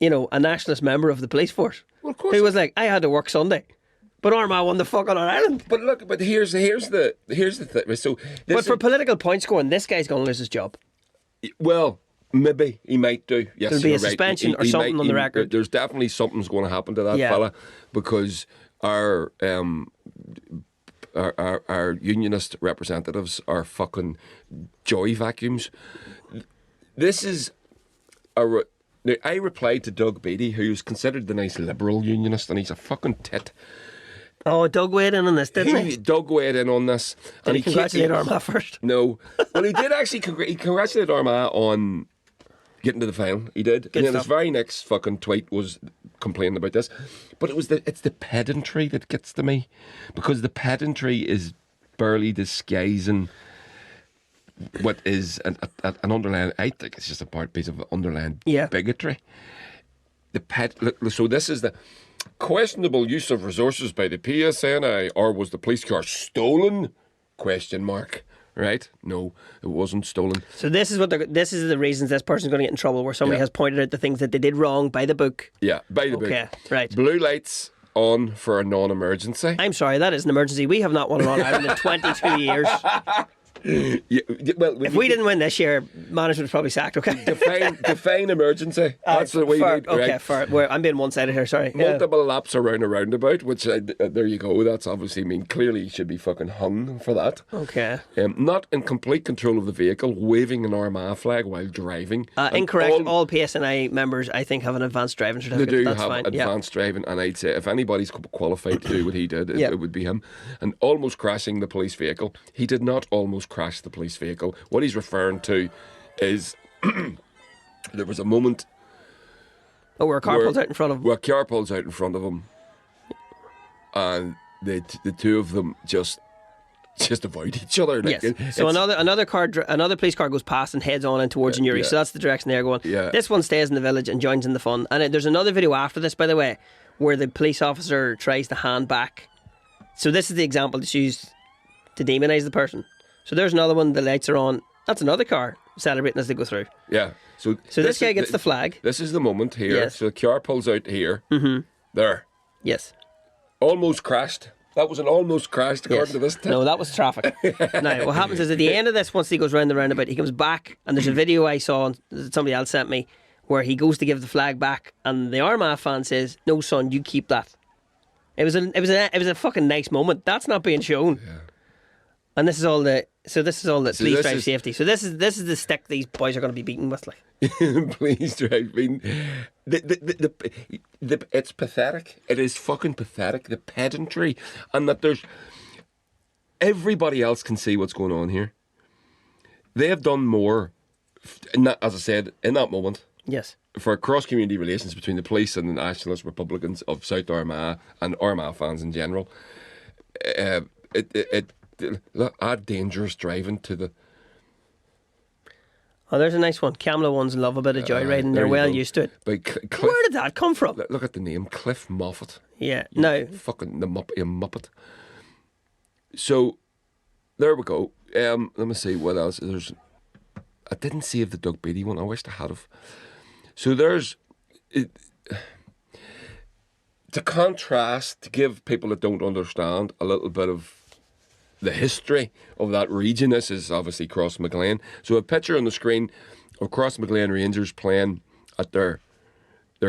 nationalist member of the police force, well, of course, who was like, I had to work Sunday. But Armagh won the fucking All-Ireland. But look, but here's the thing. So, But for political point scoring, this guy's going to lose his job. well, maybe he might do. Yes, There'll be a you're right. suspension or something on the record. There's definitely something's going to happen to that fella because our unionist representatives are fucking joy vacuums. This is now, I replied to Doug Beattie, who's considered the nice liberal unionist, and he's a fucking tit. Oh, Doug weighed in on this, didn't he? Doug weighed in on this. Did he congratulate Armagh first? No. Well, he did actually he congratulated Armagh on getting to the final. He did. Good and then stuff. his very next fucking tweet was complaining about this. But it's the pedantry that gets to me. Because the pedantry is barely disguising what is an underlying, I think it's just a piece of underlying bigotry. So this is the questionable use of resources by the PSNI, or was the police car stolen? Question mark. Right? No, it wasn't stolen. So this is the reasons this person's going to get in trouble, where somebody has pointed out the things that they did wrong by the book. Yeah, by the book. Okay, right. Blue lights on for a non-emergency. I'm sorry, that is an emergency. We have not won an All-Ireland in 22 years. Yeah, well, If we didn't win this year, management's probably sacked, okay? define emergency. That's what we need. Okay, right? fair. I'm being one-sided here, sorry. Multiple laps around a roundabout, which there you go. That's obviously clearly he should be fucking hung for that. Okay. Not in complete control of the vehicle, waving an Armagh flag while driving. Incorrect. All PSNI members, I think, have an advanced driving They certificate. do That's have fine. advanced driving, and I'd say if anybody's qualified to do what he did, it would be him. And almost crashing the police vehicle. He did not almost crash the police vehicle. What he's referring to is there was a moment. Oh, where a car pulls out in front of him. Where a car pulls out in front of him, and the two of them just avoid each other. Like, yes. So another police car goes past and heads on in towards Newry. So that's the direction they're going. Yeah. This one stays in the village and joins in the fun. And there's another video after this, by the way, where the police officer tries to hand back. So this is the example that's used to demonise the person. So there's another one. The lights are on. That's another car celebrating as they go through. Yeah. So this guy gets the flag. This is the moment here. Yes. So the car pulls out here. Mm-hmm. There. Yes. Almost crashed. That was an almost crashed according to this tip. No, that was traffic. Now, what happens is at the end of this, once he goes round the roundabout, he comes back, and there's a video I saw that somebody else sent me where he goes to give the flag back, and the Armagh fan says, "No, son, you keep that." It was a fucking nice moment. That's not being shown. Yeah. And this is all the police drive safety. So this is the stick these boys are going to be beaten with, like. Police driving. It's pathetic. It is fucking pathetic. The pedantry, and that there's everybody else can see what's going on here. They have done more, as I said, in that moment. Yes. For community relations between the police and the Nationalist Republicans of South Armagh and Armagh fans in general. Add dangerous driving to the. Oh, there's a nice one. Camla ones love a bit of joyriding. They're well used to it. Where did that come from? Look at the name, Cliff Moffat. Yeah, no. Fucking the Muppet. So, there we go. Let me see what else. I didn't save the Doug Beattie one. I wished I had have. So there's. To contrast, to give people that don't understand a little bit of the history of that region. This is obviously Crossmaglen. So a picture on the screen of Crossmaglen Rangers playing at their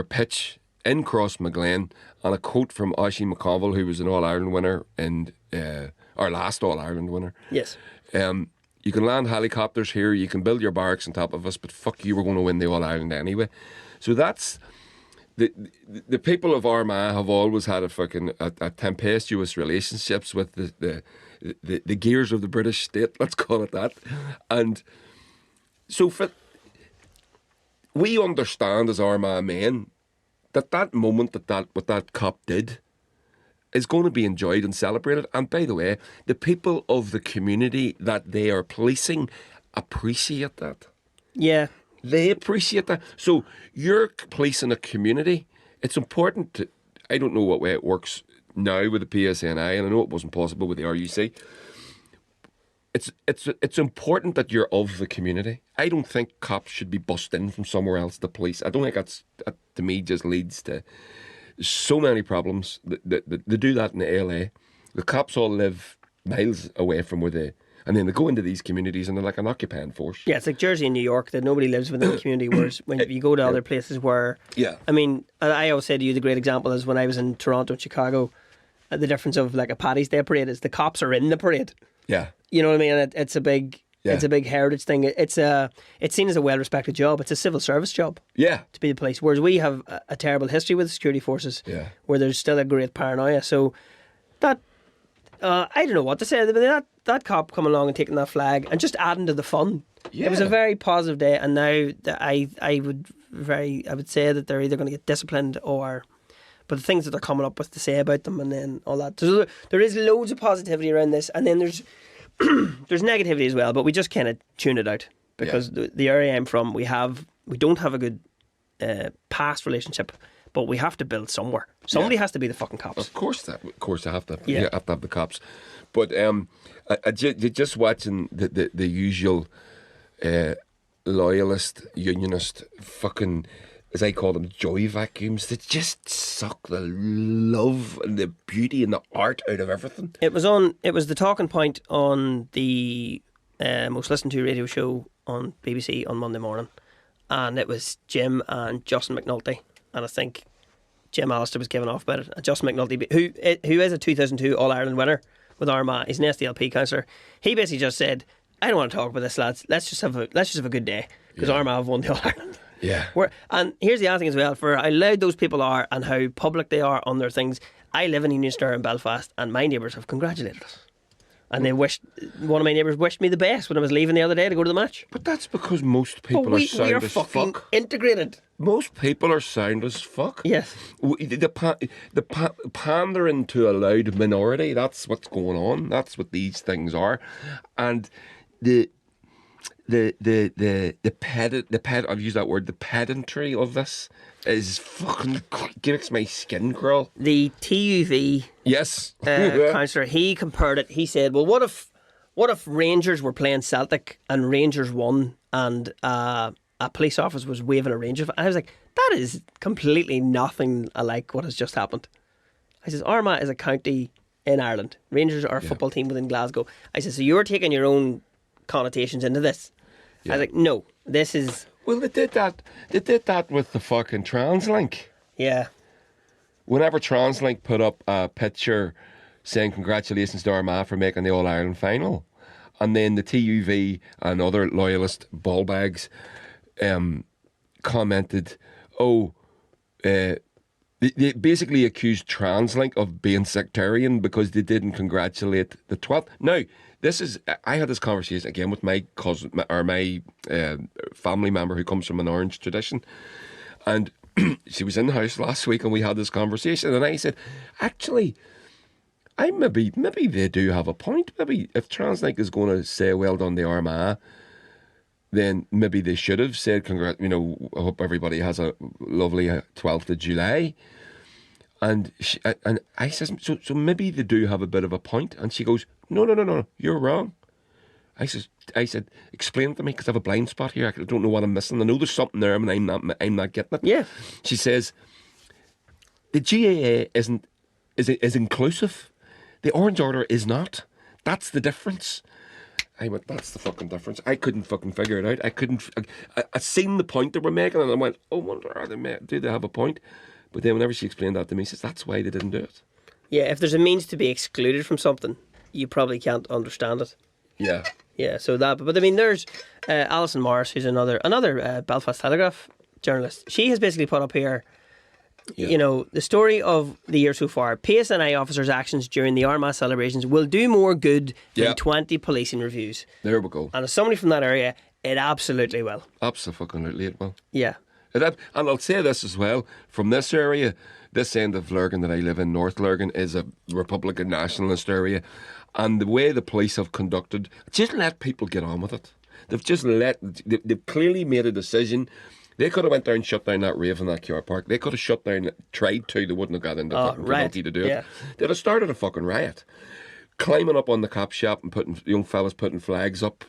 pitch in Crossmaglen, and a quote from Oisin McConville, who was an All-Ireland winner and our last All-Ireland winner. Yes. You can land helicopters here, you can build your barracks on top of us, but fuck you, we're going to win the All-Ireland anyway. So that's the people of Armagh have always had a tempestuous relationships with the gears of the British state, let's call it that. And so we understand as Armagh men that moment what that cop did is going to be enjoyed and celebrated. And by the way, the people of the community that they are policing appreciate that. Yeah. They appreciate that. So you're policing a community. It's important to, I don't know what way it works now with the PSNI, and I know it wasn't possible with the RUC. It's important that you're of the community. I don't think cops should be bussed in from somewhere else to police. I don't think that to me just leads to so many problems. They do that in LA. The cops all live miles away from where they... And then they go into these communities and they're like an occupying force. Yeah, it's like Jersey and New York, that nobody lives within the community, whereas when you go to other places where... Yeah. I mean, I always say to you, the great example is when I was in Toronto and Chicago, the difference of like a Paddy's Day parade is the cops are in the parade. Yeah. You know what I mean? And it's a big... Yeah. It's a big heritage thing. It's seen as a well-respected job. It's a civil service job. Yeah. To be the police. Whereas we have a terrible history with the security forces. Yeah. Where there's still a great paranoia. So that I don't know what to say. But that cop coming along and taking that flag and just adding to the fun. Yeah. It was a very positive day. And now I would say that they're either going to get disciplined or. But the things that they're coming up with to say about them and then all that. So there is loads of positivity around this, and then there's negativity as well, but we just kind of tune it out because the area I'm from, we don't have a good past relationship, but we have to build somewhere. Somebody has to be the fucking cops. Of course, I have to. Yeah. You have to have the cops. But just watching the usual loyalist, unionist, fucking, as I call them, joy vacuums that just suck the love and the beauty and the art out of everything. It was the talking point on the most listened to radio show on BBC on Monday morning, and it was Jim and Justin McNulty, and I think Jim Allister was giving off about it. And Justin McNulty, who is a 2002 All Ireland winner with Armagh, he's an SDLP councillor. He basically just said, "I don't want to talk about this, lads. Let's just have a good day because Armagh have won the All Ireland." Yeah. And here's the other thing as well, for how loud those people are and how public they are on their things. I live in Unionstar in Belfast, and my neighbours have congratulated us. And one of my neighbours wished me the best when I was leaving the other day to go to the match. But that's because most people are sound we are as fucking fuck. integrated. Most people are sound as fuck. Yes. The pandering to a loud minority, that's what's going on. That's what these things are. And the I've used that word, the pedantry of this is fucking makes my skin crawl. The TUV councillor, he compared it. He said, "Well, what if Rangers were playing Celtic and Rangers won, and a police officer was waving a Rangers?" I was like, "That is completely nothing like what has just happened." I says, "Armagh is a county in Ireland. Rangers are a football team within Glasgow." I said, "So you're taking your own connotations into this?" I was like, "No, this is..." Well, they did that. They did that with the fucking TransLink. Yeah. Whenever TransLink put up a picture saying congratulations to Armagh for making the All Ireland final, and then the TUV and other loyalist ballbags commented, they basically accused TransLink of being sectarian because they didn't congratulate the 12th. Now, I had this conversation again with my cousin or my family member who comes from an Orange tradition, and she was in the house last week and we had this conversation, and I said, actually, maybe they do have a point. Maybe if TransLink is going to say well done to Armagh, then maybe they should have said I hope everybody has a lovely 12th of July. And I says, so maybe they do have a bit of a point. And she goes, no, you're wrong. I said, explain it to me, because I have a blind spot here. I don't know what I'm missing. I know there's something there, and I'm not getting it. Yeah. She says, the GAA is inclusive. The Orange Order is not. That's the difference. I went, that's the fucking difference. I couldn't fucking figure it out. I seen the point they were making, and I went, do they have a point? But then whenever she explained that to me, she says, that's why they didn't do it. Yeah, if there's a means to be excluded from something, you probably can't understand it. Yeah. Yeah, so that... But I mean, there's Alison Morris, who's another Belfast Telegraph journalist. She has basically put up here, the story of the year so far. PSNI officers' actions during the Armagh celebrations will do more good than 20 policing reviews. There we go. And as somebody from that area, it absolutely will. Absolutely it will. Yeah. And I'll say this as well, from this area, this end of Lurgan that I live in, North Lurgan, is a Republican nationalist area. And the way the police have conducted, just let people get on with it. They've clearly made a decision. They could have went down and shut down that rave in that car park. They could have shut down, tried to, they wouldn't have got into fucking penalty to do it. They'd have started a fucking riot. Climbing up on the cop shop and putting young fellas putting flags up.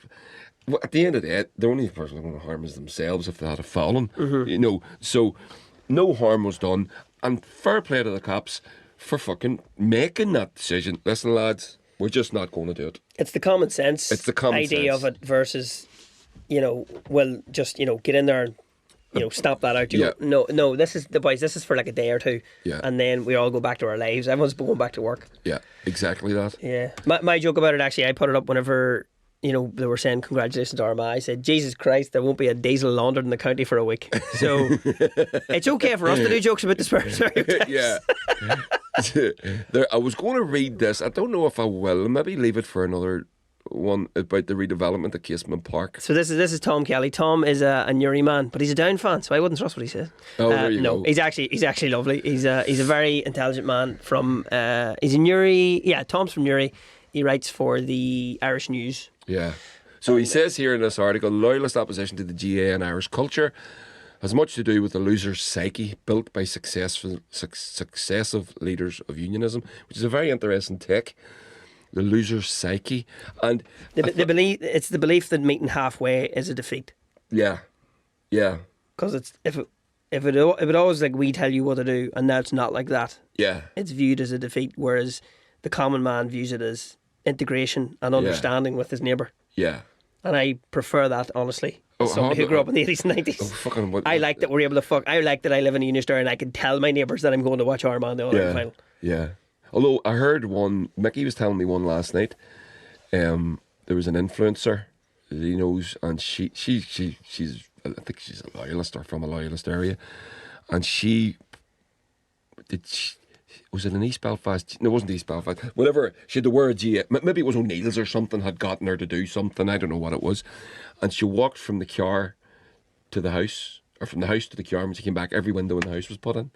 At the end of the day, the only person going to harm is themselves if they had fallen. So no harm was done. And fair play to the cops for fucking making that decision. Listen, lads, we're just not going to do it. It's the common sense It's the common idea sense. of it versus, well, just, get in there and, stamp that out. Yeah. No, this is, the boys, this is for like a day or two. Yeah. And then we all go back to our lives. Everyone's going back to work. Yeah, exactly that. Yeah. My joke about it, actually, I put it up whenever, they were saying congratulations to Armagh. I said, Jesus Christ, there won't be a diesel laundered in the county for a week. So it's okay for us to do jokes about the stereotypes. Yeah. I was going to read this. I don't know if I will. Maybe leave it for another one about the redevelopment of Casement Park. So this is Tom Kelly. Tom is a Newry man, but he's a Down fan, so I wouldn't trust what he says. Oh, there you no, go. he's actually lovely. He's a very intelligent man from. He's in Newry. Yeah, Tom's from Newry. He writes for the Irish News. Yeah. So he says here in this article, loyalist opposition to the GA and Irish culture has much to do with the loser's psyche built by successive leaders of unionism, which is a very interesting take. The loser's psyche. And it's the belief that meeting halfway is a defeat. yeah. Because it's if it always like we tell you what to do, and now it's not like that. Yeah. It's viewed as a defeat, whereas the common man views it as integration and understanding with his neighbour. Yeah. And I prefer that, honestly. As somebody who grew up in the 80s and 90s. I like that we're able to fuck. I like that I live in a Union Store and I can tell my neighbours that I'm going to watch Armagh in the All-Ireland final. Yeah. Although I heard one, Mickey was telling me one last night. There was an influencer that he knows, and she's I think she's a loyalist or from a loyalist area, and was it in East Belfast? No, it wasn't East Belfast. Whatever, she had to wear a GA. Maybe it was O'Neill's or something had gotten her to do something. I don't know what it was. And she walked from the car to the house, or from the house to the car. When she came back, every window in the house was put in.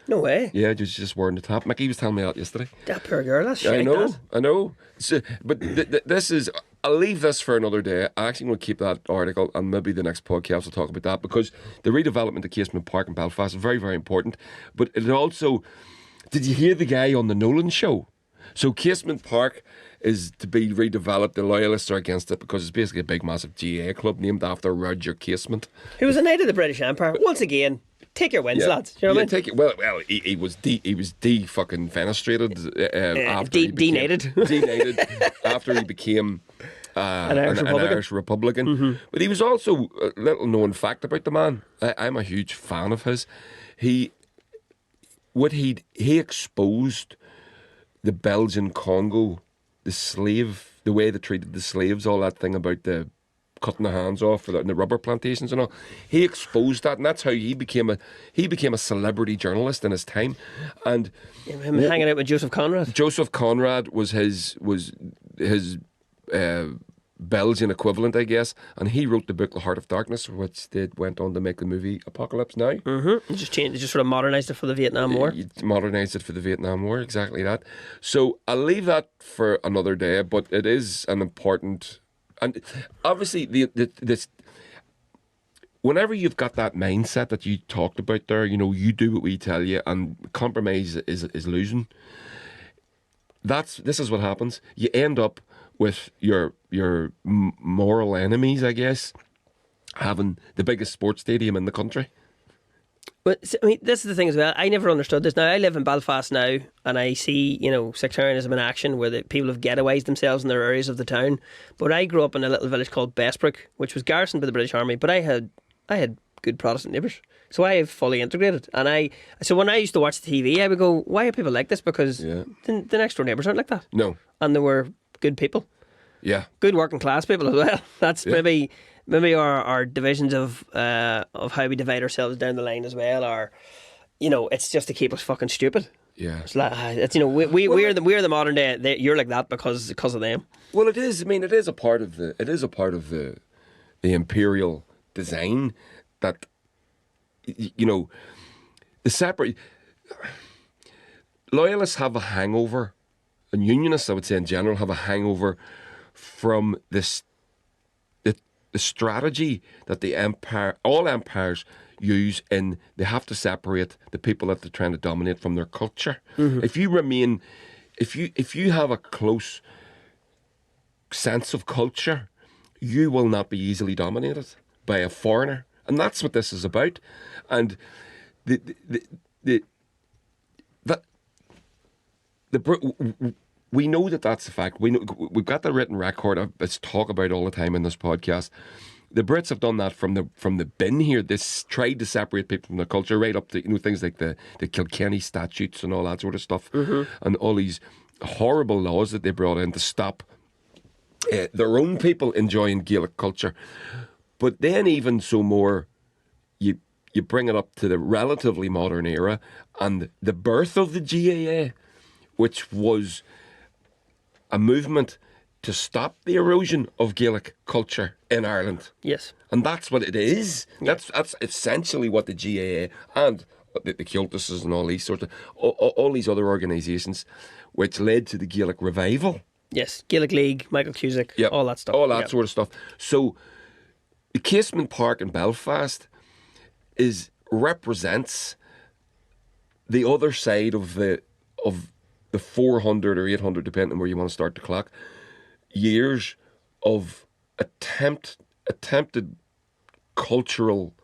No way. Yeah, just wearing the top. Mickey was telling me that yesterday. That poor girl, that's shite. I know. So, but this is. I'll leave this for another day. I actually want to keep that article, and maybe the next podcast will talk about that, because the redevelopment of Casement Park in Belfast is very, very important. But it also. Did you hear the guy on the Nolan show? So Casement Park is to be redeveloped. The loyalists are against it because it's basically a big, massive GA club named after Roger Casement. Who was a knight of the British Empire. Once again, take your wins, lads. You know what I mean? Take it. Well, he was fucking fenestrated after he became denightted after he became an Irish Republican. Mm-hmm. But he was also a little known fact about the man. I'm a huge fan of his. He exposed the Belgian Congo, the way they treated the slaves, all that thing about the cutting the hands off and the rubber plantations and all. He exposed that, and that's how he became a celebrity journalist in his time. And him hanging out with Joseph Conrad. Joseph Conrad was his Belgian equivalent, I guess, and he wrote the book The Heart of Darkness, which they went on to make the movie Apocalypse Now. Mm-hmm. It just sort of modernised it for the Vietnam War. Modernised it for the Vietnam War, exactly that. So I'll leave that for another day, but it is an important, and obviously this. Whenever you've got that mindset that you talked about there, you do what we tell you, and compromise is losing. This is what happens. You end up with your moral enemies, I guess, having the biggest sports stadium in the country. But I mean, this is the thing as well. I never understood this. Now I live in Belfast now, and I see sectarianism in action, where the people have ghettoised themselves in their areas of the town. But I grew up in a little village called Bestbrook, which was garrisoned by the British Army. But I had good Protestant neighbours, so I have fully integrated. And so when I used to watch the TV, I would go, "Why are people like this?" Because the next door neighbours aren't like that. No, and they were good people. Yeah, good working class people as well. That's maybe our divisions of how we divide ourselves down the line as well are, it's just to keep us fucking stupid. Yeah, it's we're the modern day. You're like that because of them. Well, it is. I mean, it is a part of the imperial design that the separate loyalists have a hangover. And unionists, I would say in general, have a hangover from the strategy that all empires use in they have to separate the people that they're trying to dominate from their culture. Mm-hmm. If you have a close sense of culture, you will not be easily dominated by a foreigner, and that's what this is about. And we know that that's a fact. We've got the written record. It's talk about all the time in this podcast. The Brits have done that from the bin here. This tried to separate people from their culture, right up to things like the Kilkenny statutes and all that sort of stuff, and all these horrible laws that they brought in to stop their own people enjoying Gaelic culture. But then even so more, you bring it up to the relatively modern era and the birth of the GAA, which was a movement to stop the erosion of Gaelic culture in Ireland. Yes. And that's what it is. Yeah. That's essentially what the GAA and the Cultuses and all these sorts of, all these other organisations, which led to the Gaelic revival. Yes, Gaelic League, Michael Cusack, all that stuff. All that sort of stuff. So the Casement Park in Belfast represents the other side of the 400 or 800, depending on where you want to start the clock, years of attempted cultural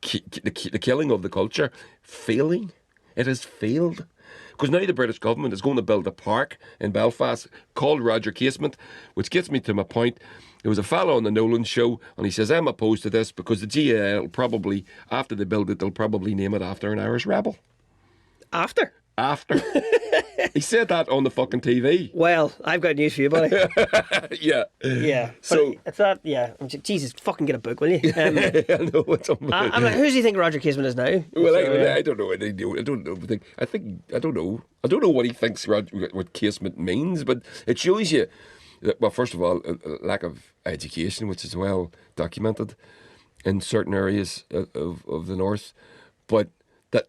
the killing of the culture failing. It has failed. Because now the British government is going to build a park in Belfast called Roger Casement, which gets me to my point. There was a fellow on the Nolan show, and he says, I'm opposed to this because the GAA will probably, after they build it, they'll probably name it after an Irish rebel. After? He said that on the fucking TV. Well, I've got news for you, buddy. Yeah. Yeah. So it's that, yeah. Jesus, fucking get a book, will you? I know what's on my I'm like, who do you think Roger Casement is now? Well, I don't know. I don't know. I don't know. I don't know what he thinks what casement means, but it shows you that, well, first of all, a lack of education, which is well documented in certain areas of the north, but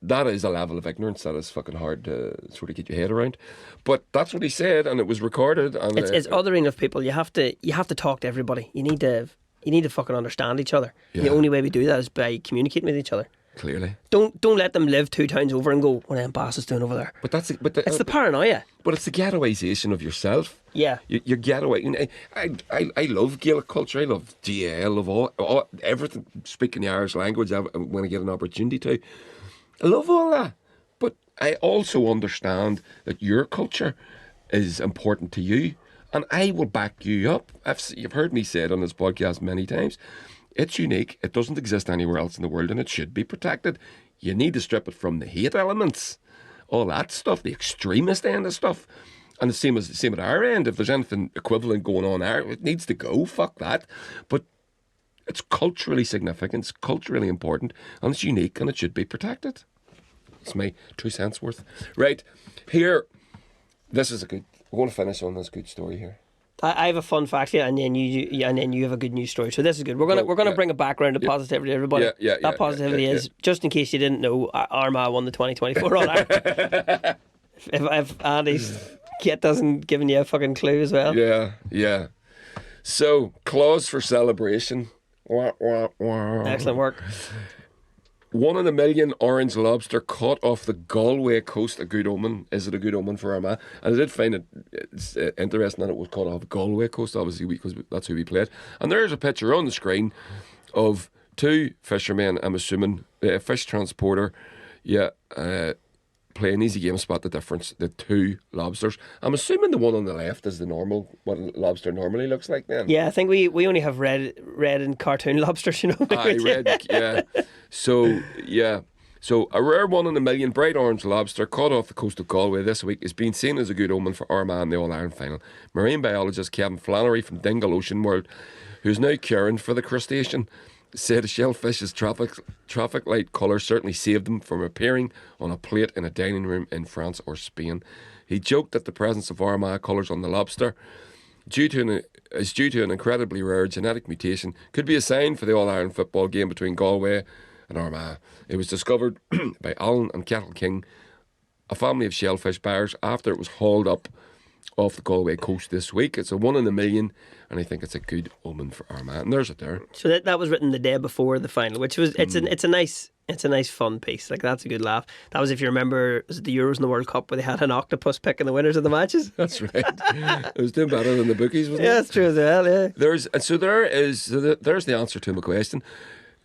that is a level of ignorance that is fucking hard to sort of get your head around. But that's what he said, and it was recorded. And it's othering of people. You have to talk to everybody. You need to fucking understand each other. Yeah. The only way we do that is by communicating with each other. Clearly. Don't let them live 2 towns over and go, what them bastards doing over there. But it's the paranoia. But it's the ghettoisation of yourself. Yeah. You're ghettoing. I love Gaelic culture. I love GAA. I love all everything. Speaking the Irish language when I get an opportunity to. I love all that, but I also understand that your culture is important to you, and I will back you up. You've heard me say it on this podcast many times. It's unique. It doesn't exist anywhere else in the world, and it should be protected. You need to strip it from the hate elements, all that stuff, the extremist end of stuff, and the same at our end. If there's anything equivalent going on there, it needs to go. Fuck that. But it's culturally significant, it's culturally important, and it's unique, and it should be protected. It's my 2 cents worth. Right, here, we're going to finish on this good story here. I have a fun fact here, and then you have a good news story. So this is good. We're gonna bring a background of positivity to everybody. That positivity is, just in case you didn't know, Armagh won the 2024 All-Ireland. if Andy's kit doesn't giving you a fucking clue as well. Yeah. So, clause for celebration. Excellent work. 1 in a million orange lobster caught off the Galway coast. A good omen. Is it a good omen for Armagh? And I did find it's interesting that it was caught off the Galway coast, obviously, because that's who we played. And there's a picture on the screen of 2 fishermen, I'm assuming, a fish transporter, playing easy game, spot the difference. The 2 lobsters. I'm assuming the one on the left is what a lobster normally looks like then. Yeah, I think we only have red and cartoon lobsters, you know. Red, yeah. So a rare 1 in a million bright orange lobster caught off the coast of Galway this week is being seen as a good omen for Armagh in the All-Ireland final. Marine biologist Kevin Flannery from Dingle Ocean World, who's now curing for the crustacean, said the shellfish's traffic light colour certainly saved them from appearing on a plate in a dining room in France or Spain. He joked that the presence of Armagh colours on the lobster, due to an incredibly rare genetic mutation, could be a sign for the All-Ireland football game between Galway and Armagh. It was discovered by Alan and Kettle King, a family of shellfish buyers, after it was hauled up off the Galway coast this week. It's a 1 in a million, and I think it's a good omen for Armagh. And there's it there. So that was written the day before the final, which was it's a nice fun piece. Like, that's a good laugh. That was, if you remember, was it the Euros and the World Cup where they had an octopus picking the winners of the matches? That's right. It was doing better than the bookies, wasn't it? Yeah, that's true as well. Yeah. There's the answer to my question.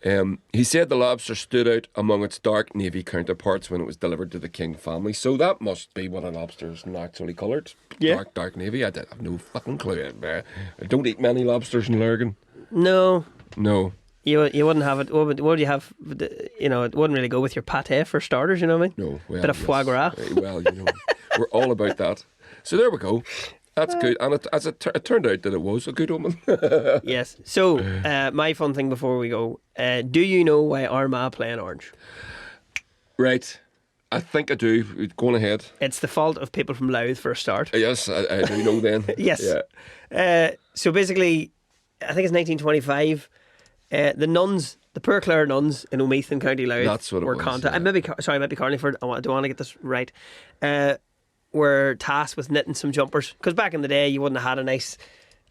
He said the lobster stood out among its dark navy counterparts when it was delivered to the King family. So that must be what a lobster is naturally coloured. Yeah. Dark navy. I have no fucking clue. I don't eat many lobsters in Lurgan. No. No. You wouldn't have it. What would you have? You know, it wouldn't really go with your pate for starters. You know what I mean? No. Well, bit of foie gras. Well, we're all about that. So there we go. That's good. And it turned out that it was a good omen. Yes. So, my fun thing before we go, do you know why Armagh play in orange? Right. I think I do. Go on ahead. It's the fault of people from Louth for a start. Yes, I do know then. Yes. Yeah. So basically, I think it's 1925. The nuns, the Poor Clare nuns in Omeath in County Louth, That's what it were was, contacted. yeah. Maybe Carlingford. I don't want to get this right. Were tasked with knitting some jumpers, because back in the day you wouldn't have had a nice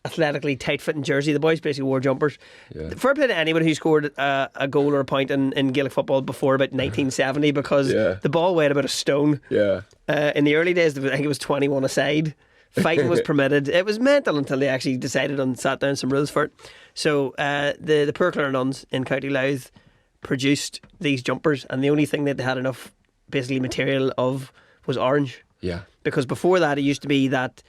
athletically tight-fitting jersey. The boys basically wore jumpers. Yeah. Fair play to anyone who scored a goal or a point in Gaelic football before about 1970, because the ball weighed about a stone. Yeah. In the early days, I think it was 21 a side. Fighting was permitted. It was mental until they actually decided and sat down some rules for it. So the Poor Clare nuns in County Louth produced these jumpers, and the only thing that they had enough basically material of was orange. Yeah. Because before that, it used to be that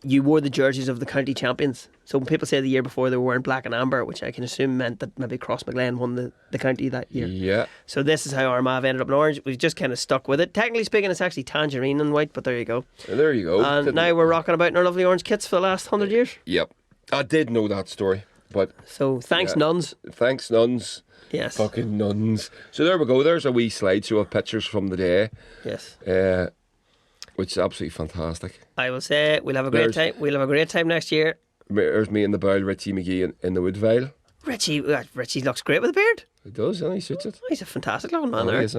you wore the jerseys of the county champions. So when people say the year before they were wearing black and amber, which I can assume meant that maybe Crossmaglen won the county that year. Yeah. So this is how Armagh ended up in orange. We've just kind of stuck with it. Technically speaking, it's actually tangerine and white, but there you go. There you go. And now we're rocking about in our lovely orange kits for the last 100 years. Yep. I did know that story, but... So thanks, nuns. Thanks, nuns. Yes. Fucking nuns. So there we go. There's a wee slideshow of pictures from the day. Yes. Which is absolutely fantastic. I will say we'll have a great time. We'll have a great time next year. There's me and the bowl, Richie McGee in the Woodvale. Richie looks great with a beard. He does, yeah, he suits it. He's a fantastic looking man there. He is,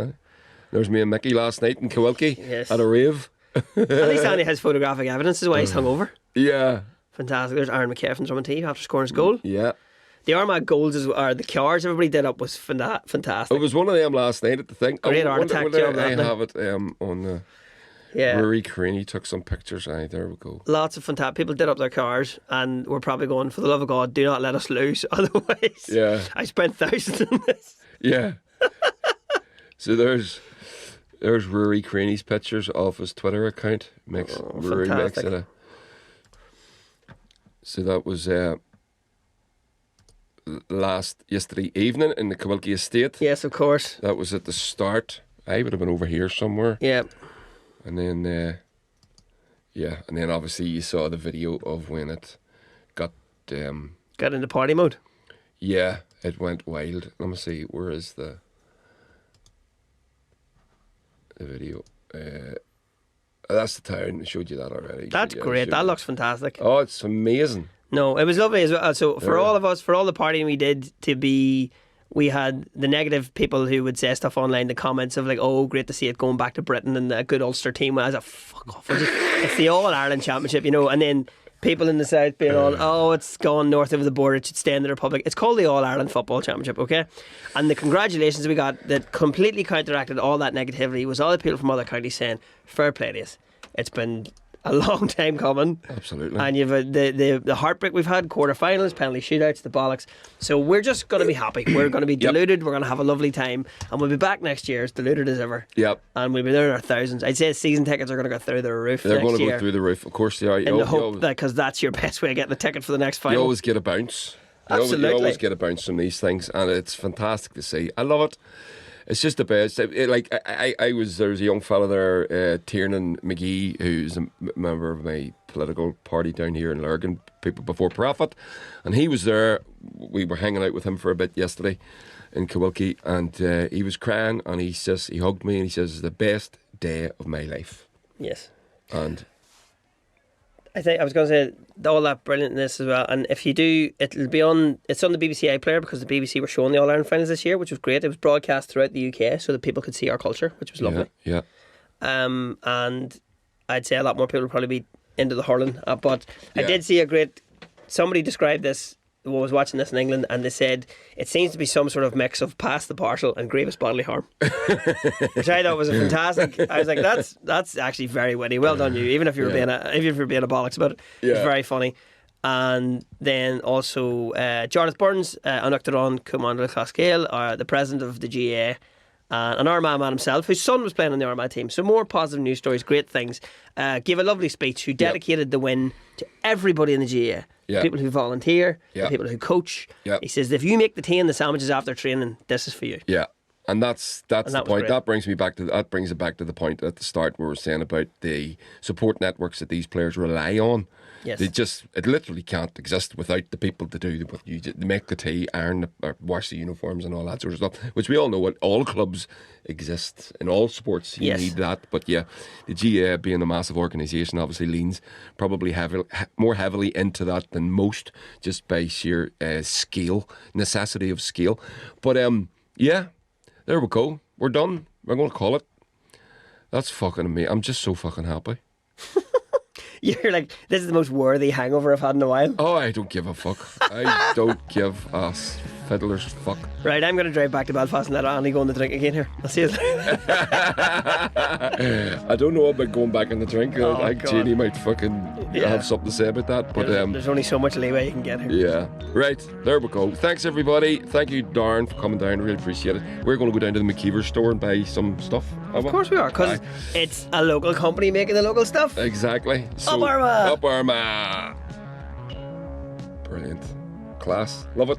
There's me and Mickey last night in Kowilkie at a rave. At least Andy has photographic evidence as why he's hungover. Yeah. Fantastic. There's Aaron McCare from Drummond after scoring his goal. Yeah. The Armagh goals are the cars everybody did up was fantastic. It was one of them last night at the thing. Great art attack job. I have it on the... Yeah. Rory Creaney took some pictures. There we go. Lots of fantastic people did up their cars, and we're probably going, for the love of God, do not let us lose. Otherwise, I spent thousands on this. Yeah. So there's Rory Creaney's pictures off his Twitter account. Rory makes it so that was yesterday evening in the Kowilkie estate. Yes, of course. That was at the start. I would have been over here somewhere. Yeah. And then, and then obviously you saw the video of when it got into party mode. Yeah, it went wild. Let me see, where is the video? That's the town. I showed you that already. That's great. That looks fantastic. Oh, it's amazing. No, it was lovely as well. So for all of us, for all the partying we did we had the negative people who would say stuff online, the comments of like, oh, great to see it going back to Britain and a good Ulster team. I was like, fuck off. It's the All-Ireland Championship, and then people in the south being all, oh, it's gone north of the border, it should stay in the Republic. It's called the All-Ireland Football Championship, okay? And the congratulations we got that completely counteracted all that negativity was all the people from other counties saying, fair play to you. It's been a long time coming. Absolutely. And you've the heartbreak we've had, quarterfinals, penalty shootouts, the bollocks. So we're just going to be happy. We're going to be deluded. We're going to have a lovely time, and we'll be back next year as deluded as ever. Yep. And we'll be there in our thousands. I'd say season tickets are going to go through the roof. They're going to year. go through the roof. Of course they are. In the hope that, because that's your best way of getting the ticket for the next final. You always get a bounce. Absolutely. You always get a bounce from these things, and it's fantastic to see. I love it. It's just the best. There was a young fella there, Tiernan McGee, who's a member of my political party down here in Lurgan, People Before Profit, and he was there. We were hanging out with him for a bit yesterday in Kowilkie, and he was crying, and he hugged me, and he says, "It's the best day of my life." Yes. And I think I was going to say all that brilliantness as well. And if you do, it's on the BBC iPlayer, because the BBC were showing the All Ireland finals this year, which was great. It was broadcast throughout the UK so that people could see our culture, which was lovely. Yeah. And I'd say a lot more people would probably be into the hurling. But I did see somebody described this, who was watching this in England, and they said it seems to be some sort of mix of past the partial and grievous bodily harm, which I thought was a fantastic. I was like, that's actually very witty. Well done, you. Even if you were being a bollocks about it, it's very funny. And then also Jarlath Burns, Anoctaron Commander Gael, the president of the GA, an Armagh man himself, whose son was playing on the Armagh team. So more positive news stories, great things. Gave a lovely speech who dedicated the win to everybody in the GA. The people who volunteer, the people who coach. He says, if you make the team, the sandwiches after training, this is for you. Yeah. And that's the point. Great. That brings it back to the point at the start where we were saying about the support networks that these players rely on. Yes. It literally can't exist without the people to do what you make the tea, iron, or wash the uniforms and all that sort of stuff, which we all know at all clubs exist in all sports. You need that. But yeah, the GA being a massive organisation obviously leans probably more heavily into that than most, just by sheer necessity of scale. But yeah, there we go. We're done. We're going to call it. That's fucking amazing. I'm just so fucking happy. You're like, this is the most worthy hangover I've had in a while. Oh, I don't give a fuck. I don't give a fiddler's fuck. Right, I'm going to drive back to Belfast and let Annie go on the drink again here. I'll see you later. I don't know about going back in the drink. Oh, I think Jeannie might fucking have something to say about that. But there's only so much leeway you can get here. Yeah. Right, there we go. Thanks, everybody. Thank you, Darren, for coming down. Really appreciate it. We're going to go down to the McKeever store and buy some stuff. Of course we are, because it's a local company making the local stuff. Exactly. Up Armagh! Up Armagh! Brilliant. Class. Love it.